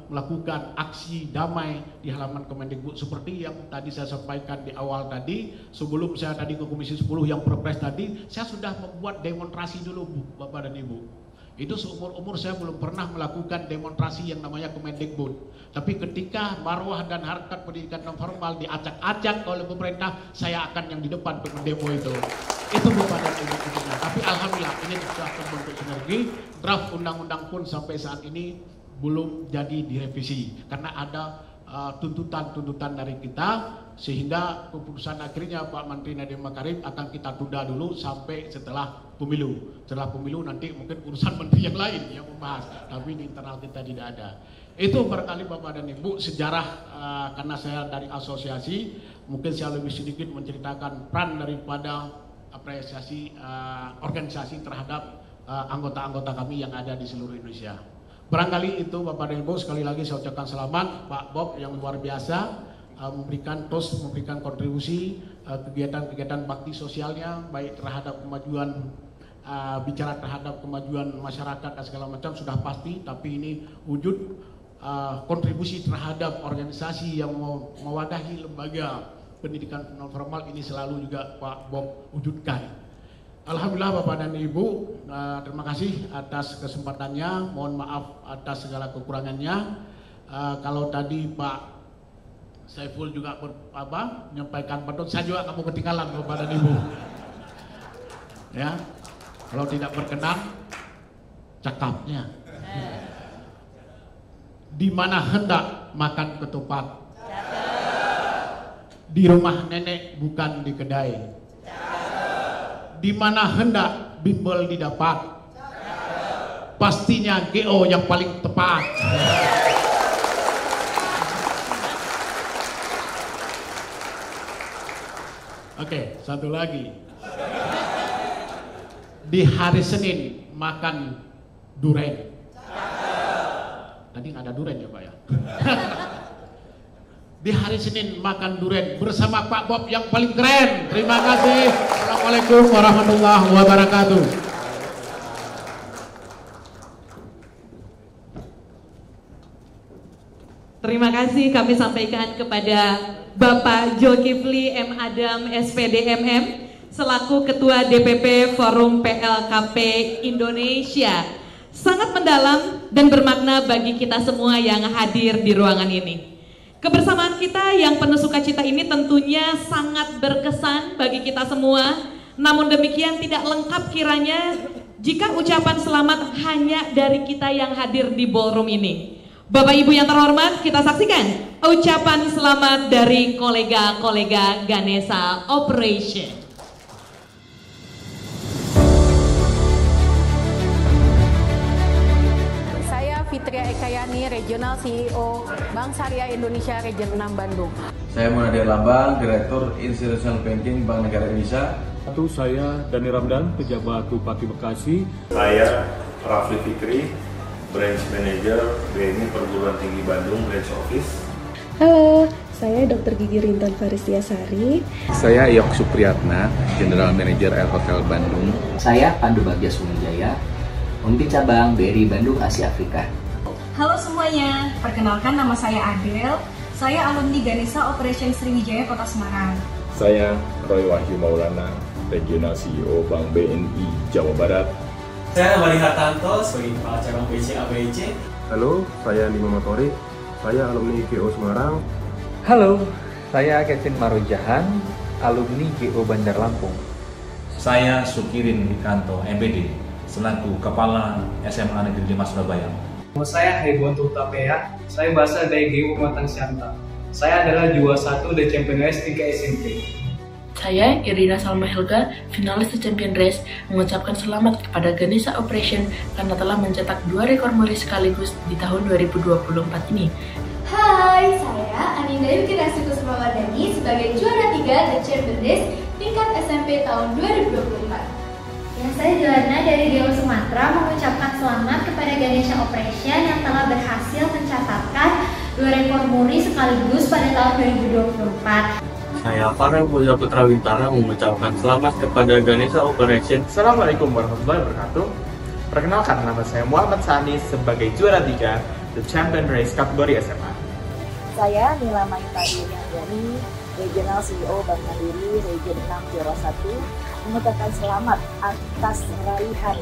melakukan aksi damai di halaman Kemendikbud seperti yang tadi saya sampaikan di awal tadi. Sebelum saya tadi ke Komisi 10 yang perpres tadi, saya sudah membuat demonstrasi dulu, Bapak dan Ibu. Itu seumur-umur saya belum pernah melakukan demonstrasi yang namanya Kemendikbud. Tapi ketika marwah dan harkat pendidikan non formal diacak-acak oleh pemerintah, saya akan yang di depan untuk mendemo itu. Itu Bapak dan Ibu. Tapi alhamdulillah ini sudah terbentuk sinergi. Draft undang-undang pun sampai saat ini belum jadi direvisi karena ada tuntutan-tuntutan dari kita, sehingga keputusan akhirnya Pak Menteri Nadiem Makarim akan kita tunda dulu sampai setelah pemilu. Setelah pemilu nanti mungkin urusan menteri yang lain yang membahas, tapi di internal kita tidak ada. Itu barangkali Bapak dan Ibu sejarah, karena saya dari asosiasi, mungkin saya lebih sedikit menceritakan peran daripada apresiasi organisasi terhadap anggota-anggota kami yang ada di seluruh Indonesia. Barangkali itu Bapak dan Ibu, sekali lagi saya ucapkan selamat Pak Bob yang luar biasa memberikan kontribusi kegiatan-kegiatan bakti sosialnya, baik terhadap kemajuan bicara terhadap kemajuan masyarakat dan segala macam sudah pasti, tapi ini wujud kontribusi terhadap organisasi yang mewadahi lembaga pendidikan non formal ini selalu juga Pak Bob wujudkan. Alhamdulillah Bapak dan Ibu, terima kasih atas kesempatannya. Mohon maaf atas segala kekurangannya. Kalau tadi Pak Saiful juga menyampaikan betul, saya juga kamu ketinggalan Bapak dan Ibu. Ya, kalau tidak berkenan, cakapnya. Di mana hendak makan ketupat, di rumah nenek bukan di kedai. Di mana hendak bimbel didapat, pastinya GO yang paling tepat. Oke, satu lagi. Di hari Senin makan duren. Tadi nggak ada duren ya Pak ya? Di hari Senin makan duren bersama Pak Bob yang paling keren. Terima kasih. Assalamualaikum warahmatullahi wabarakatuh. Terima kasih kami sampaikan kepada Bapak Zulkifli M. Adam SPD MM selaku Ketua DPP Forum PLKP Indonesia. Sangat mendalam dan bermakna bagi kita semua yang hadir di ruangan ini. Kebersamaan kita yang penuh sukacita ini tentunya sangat berkesan bagi kita semua. Namun demikian tidak lengkap kiranya jika ucapan selamat hanya dari kita yang hadir di ballroom ini. Bapak Ibu yang terhormat, kita saksikan ucapan selamat dari kolega-kolega Ganesha Operation. Saya Fitria Ekayani, Regional CEO Bank Syariah Indonesia Region 6 Bandung. Saya Munadir Lambang, Direktur Institutional Banking Bank Negara Indonesia. Saya Dani Ramdan, Pejabat Bupati Bekasi. Saya Rafli Fikri, Branch Manager BNI Perguruan Tinggi Bandung, Branch Office. Halo, saya Dr. Gigi Rinton Faristiasari. Saya Yok Supriyatna, General Manager Air Hotel Bandung. Saya Pandu Bagja Sunwijaya, Pemimpin Cabang BRI Bandung Asia Afrika. Halo semuanya, perkenalkan nama saya Adel. Saya alumni Ganesha Operation Sriwijaya Kota Semarang. Saya Roy Wahyu Maulana, Regional CEO Bank BNI Jawa Barat. Saya Wali Hartanto sebagai Kepala Cabang BC ABC. Halo, saya Nima Motorik, saya alumni GO Semarang. Halo, saya Kevin Marujahan, alumni GO Bandar Lampung. Saya Sukirin Wikanto, MPD, selaku Kepala SMA Negeri 5 Surabaya. Saya Hebon Tutapea, saya berasal dari GO Pematang Siantar. Saya adalah juara 1 The Champion Race 3 SMP. Saya Irina Salma Helga, finalis The Champion Race, mengucapkan selamat kepada Ganesha Operation karena telah mencetak 2 rekor muri sekaligus di tahun 2024 ini. Hai, saya Aninda Yukirasi Kusumawardani sebagai juara 3 The Champion Race tingkat SMP tahun 2024. Ya, saya Joanna dari GO Sumatera mengucapkan selamat kepada Ganesha Operation yang telah berhasil mencatatkan 2 rekor muri sekaligus pada tahun 2024. Saya Farel Puja Putra Wintara mengucapkan selamat kepada Ganesha Operation. Assalamualaikum warahmatullahi wabarakatuh. Perkenalkan, nama saya Muhammad Sani sebagai juara 3 The Champion Race kategori SMA. Saya Nila Maitadi Yanjani, Regional CEO Bank Mandiri Region 6 juara 1, mengucapkan selamat atas raihan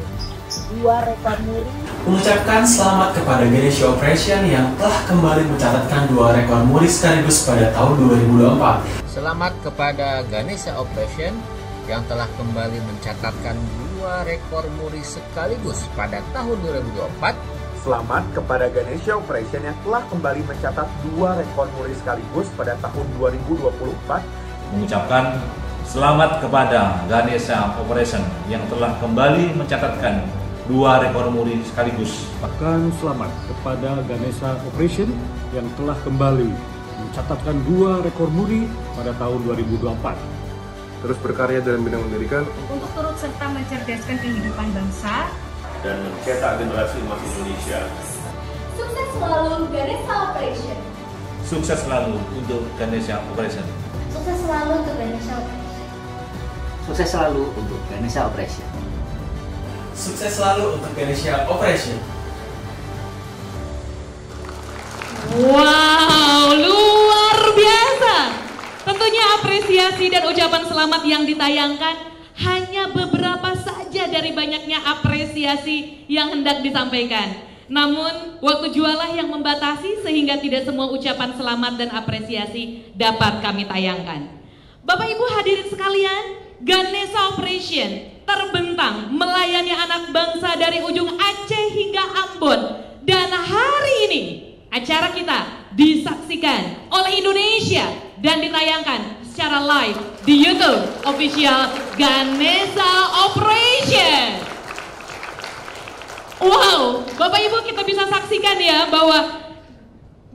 2 rekor muri. Mengucapkan selamat kepada Ganesha Operation yang telah kembali mencatatkan 2 rekor muri sekaligus pada tahun 2024. Selamat kepada Ganesha Operation yang telah kembali mencatatkan 2 rekor muri sekaligus pada tahun 2024. Selamat kepada Ganesha Operation yang telah kembali mencatat 2 rekor muri sekaligus pada tahun 2024. Mengucapkan selamat kepada Ganesha Operation yang telah kembali mencatatkan 2 rekor muri sekaligus. Bahkan selamat kepada Ganesha Operation yang telah kembali mencatatkan 2 rekor muri pada tahun 2024. Terus berkarya dalam bidang pendidikan untuk turut serta mencerdaskan kehidupan bangsa dan mencetak generasi emas Indonesia. Sukses selalu Ganesha Operation. Sukses selalu untuk Ganesha Operation. Sukses selalu untuk Ganesha Operation. Sukses selalu untuk Ganesha Operation. Sukses selalu untuk Ganesha Operation. Wow, luar biasa. Tentunya apresiasi dan ucapan selamat yang ditayangkan hanya beberapa saja dari banyaknya apresiasi yang hendak disampaikan. Namun, waktu jualah yang membatasi sehingga tidak semua ucapan selamat dan apresiasi dapat kami tayangkan. Bapak Ibu hadirin sekalian, Ganesha Operation terbentang melayani anak bangsa dari ujung Aceh hingga Ambon. Dan hari ini acara kita disaksikan oleh Indonesia dan ditayangkan secara live di YouTube official Ganesha Operation. Wow, Bapak Ibu kita bisa saksikan ya bahwa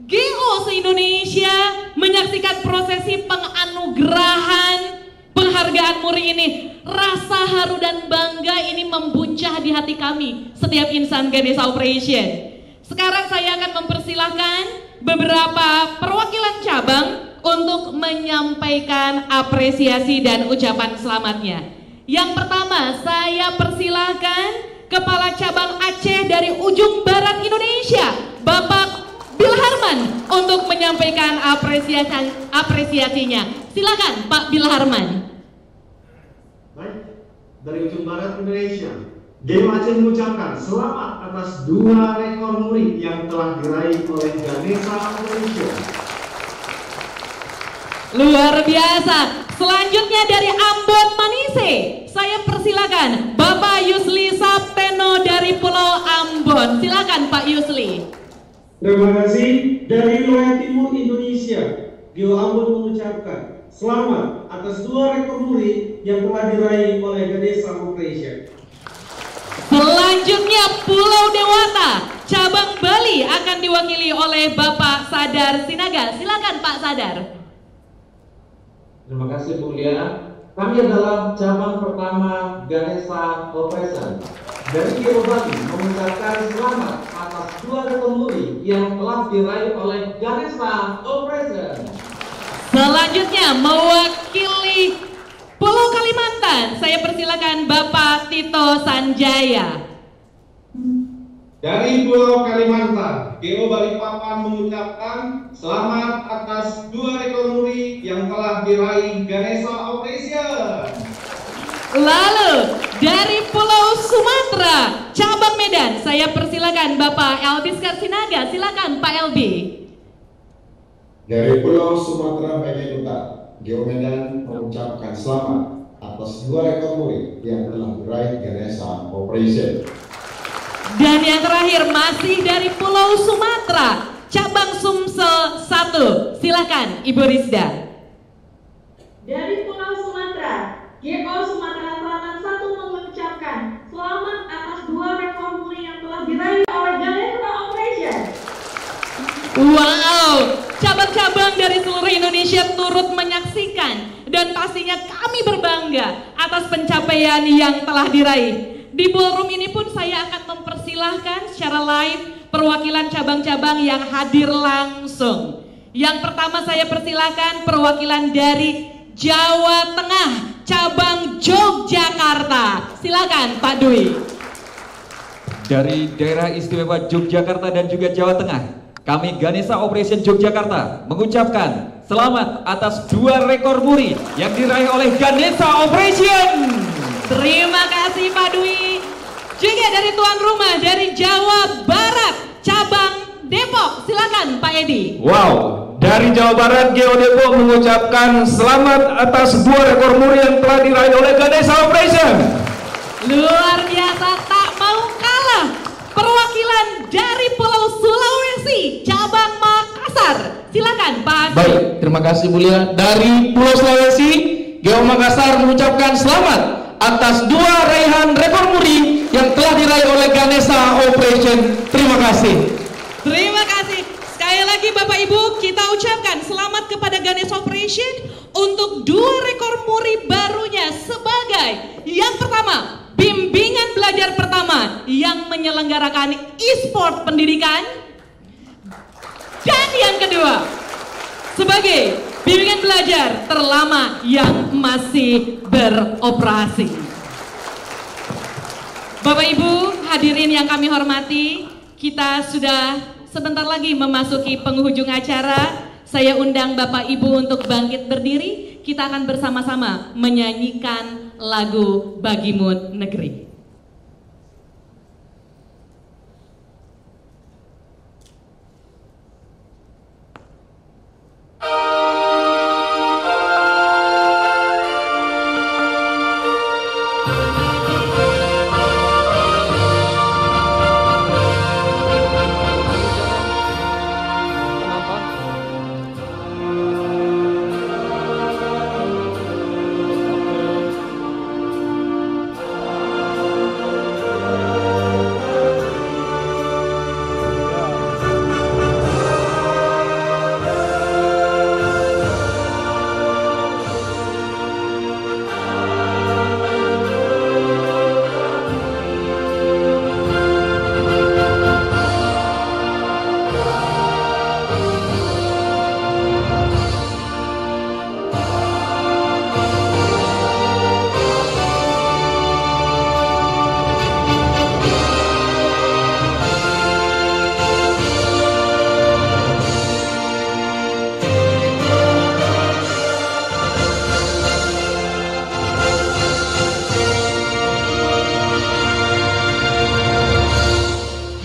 GO se-Indonesia menyaksikan prosesi penganugerahan penghargaan muri ini. Rasa haru dan bangga ini membuncah di hati kami setiap insan Ganesha Operation. Sekarang saya akan mempersilahkan beberapa perwakilan cabang untuk menyampaikan apresiasi dan ucapan selamatnya. Yang pertama, saya persilahkan Kepala Cabang Aceh dari ujung barat Indonesia, Bapak Bill Harman untuk menyampaikan apresiasinya. Silakan Pak Bill Harman. Baik, dari ujung barat Indonesia, Game Aceh mengucapkan selamat atas 2 rekor muri yang telah diraih oleh Ganesha Operation. Luar biasa. Selanjutnya dari Ambon Manise, saya persilakan Bapak Yusli Sapteno dari Pulau Ambon. Silakan Pak Yusli. Terima kasih. Dari wilayah timur Indonesia, Geo Ambon mengucapkan selamat atas 2 rekor muri yang telah diraih oleh Ganesha Operation. Selanjutnya Pulau Dewata, cabang Bali akan diwakili oleh Bapak Sadar Sinaga. Silakan Pak Sadar. Terima kasih Bu Lia. Kami adalah cabang pertama Ganesha Operation. Dari Geo Bali mengucapkan selamat atas 2 rekor muri yang telah diraih oleh Ganesha Operation. Selanjutnya mewakili Pulau Kalimantan, saya persilakan Bapak Tito Sanjaya. Dari Pulau Kalimantan, Geo Balikpapan mengucapkan selamat atas 2 rekor muri yang telah diraih Ganesha Operation. Lalu dari Pulau Sumatera, cabang Medan, saya persilakan Bapak Elvi Sinaga. Silakan Pak Elvi. Dari Pulau Sumatera bagian utara, Geo Medan mengucapkan selamat atas 2 rekor muri yang telah diraih Ganesha Operation. Dan yang terakhir masih dari Pulau Sumatera, cabang Sumsel 1. Silakan Ibu Rizda. Dari Pulau Sumatera, GO Sumatera Selatan 1 mengucapkan selamat atas 2 rekor muri yang telah diraih oleh Ganesha Operation. Wow, cabang-cabang dari seluruh Indonesia turut menyaksikan dan pastinya kami berbangga atas pencapaian yang telah diraih. Di ballroom ini pun saya akan mempersilahkan secara live perwakilan cabang-cabang yang hadir langsung. Yang pertama saya persilahkan perwakilan dari Jawa Tengah, cabang Yogyakarta. Silakan Pak Dwi. Dari daerah istimewa Yogyakarta dan juga Jawa Tengah, kami Ganesha Operation Yogyakarta mengucapkan selamat atas 2 rekor muri yang diraih oleh Ganesha Operation. Terima kasih Pak Dwi. Juga dari tuan rumah dari Jawa Barat, cabang Depok. Silakan Pak Edi. Wow, dari Jawa Barat Geo Depok mengucapkan selamat atas 2 rekor muri yang telah diraih oleh Ganesha Operation. Luar biasa, tak mau kalah. Perwakilan dari Pulau Sulawesi, cabang Makassar. Silakan Pak. Baik, terima kasih Bu Lia. Dari Pulau Sulawesi, Geo Makassar mengucapkan selamat atas 2 raihan rekor muri yang telah diraih oleh Ganesha Operation. Terima kasih. Terima kasih. Sekali lagi Bapak Ibu, kita ucapkan selamat kepada Ganesha Operation untuk 2 rekor muri barunya sebagai yang pertama, bimbingan belajar pertama yang menyelenggarakan e-sport pendidikan, dan yang kedua sebagai bimbingan belajar terlama yang masih beroperasi. Bapak Ibu hadirin yang kami hormati, kita sudah sebentar lagi memasuki penghujung acara. Saya undang Bapak Ibu untuk bangkit berdiri. Kita akan bersama-sama menyanyikan lagu Bagimu Negeri.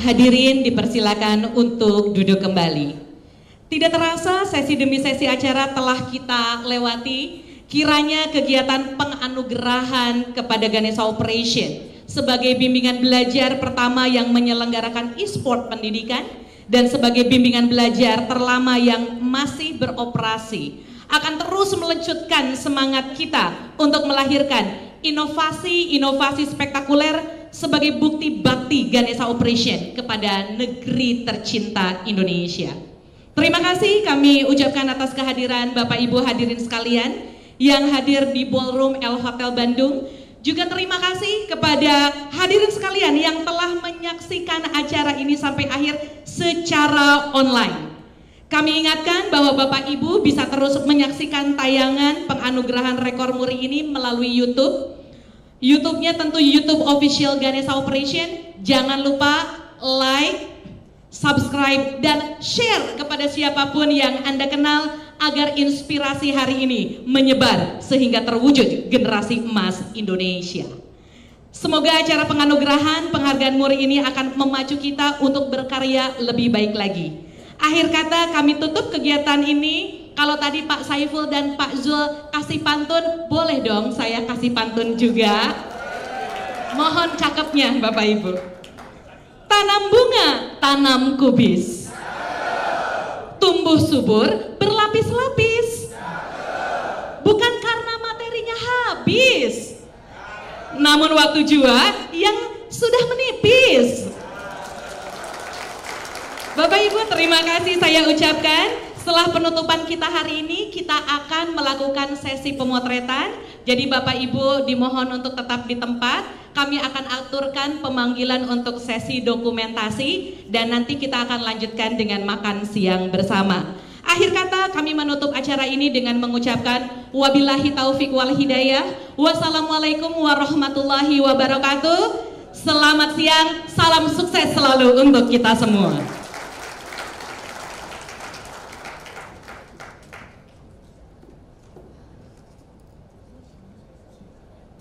Hadirin dipersilakan untuk duduk kembali. Tidak terasa sesi demi sesi acara telah kita lewati. Kiranya kegiatan penganugerahan kepada Ganesha Operation sebagai bimbingan belajar pertama yang menyelenggarakan e-sport pendidikan dan sebagai bimbingan belajar terlama yang masih beroperasi akan terus melecutkan semangat kita untuk melahirkan inovasi-inovasi spektakuler sebagai bukti bakti Ganesha Operation kepada negeri tercinta Indonesia. Terima kasih kami ucapkan atas kehadiran Bapak Ibu hadirin sekalian yang hadir di Ballroom L Hotel Bandung. Juga terima kasih kepada hadirin sekalian yang telah menyaksikan acara ini sampai akhir secara online. Kami ingatkan bahwa Bapak Ibu bisa terus menyaksikan tayangan penganugerahan rekor muri ini melalui YouTube. YouTube-nya tentu YouTube Official Ganesha Operation. Jangan lupa like, subscribe, dan share kepada siapapun yang Anda kenal agar inspirasi hari ini menyebar sehingga terwujud generasi emas Indonesia. Semoga acara penganugerahan penghargaan muri ini akan memacu kita untuk berkarya lebih baik lagi. Akhir kata kami tutup kegiatan ini. Kalau tadi Pak Saiful dan Pak Zul kasih pantun, boleh dong saya kasih pantun juga. Mohon cakepnya Bapak Ibu. Tanam bunga, tanam kubis. Tumbuh subur, berlapis-lapis. Bukan karena materinya habis, namun waktu jua yang sudah menipis. Bapak Ibu, terima kasih saya ucapkan. Setelah penutupan kita hari ini, kita akan melakukan sesi pemotretan. Jadi Bapak Ibu dimohon untuk tetap di tempat. Kami akan aturkan pemanggilan untuk sesi dokumentasi dan nanti kita akan lanjutkan dengan makan siang bersama. Akhir kata kami menutup acara ini dengan mengucapkan wabillahi taufik wal hidayah. Wassalamualaikum warahmatullahi wabarakatuh. Selamat siang, salam sukses selalu untuk kita semua.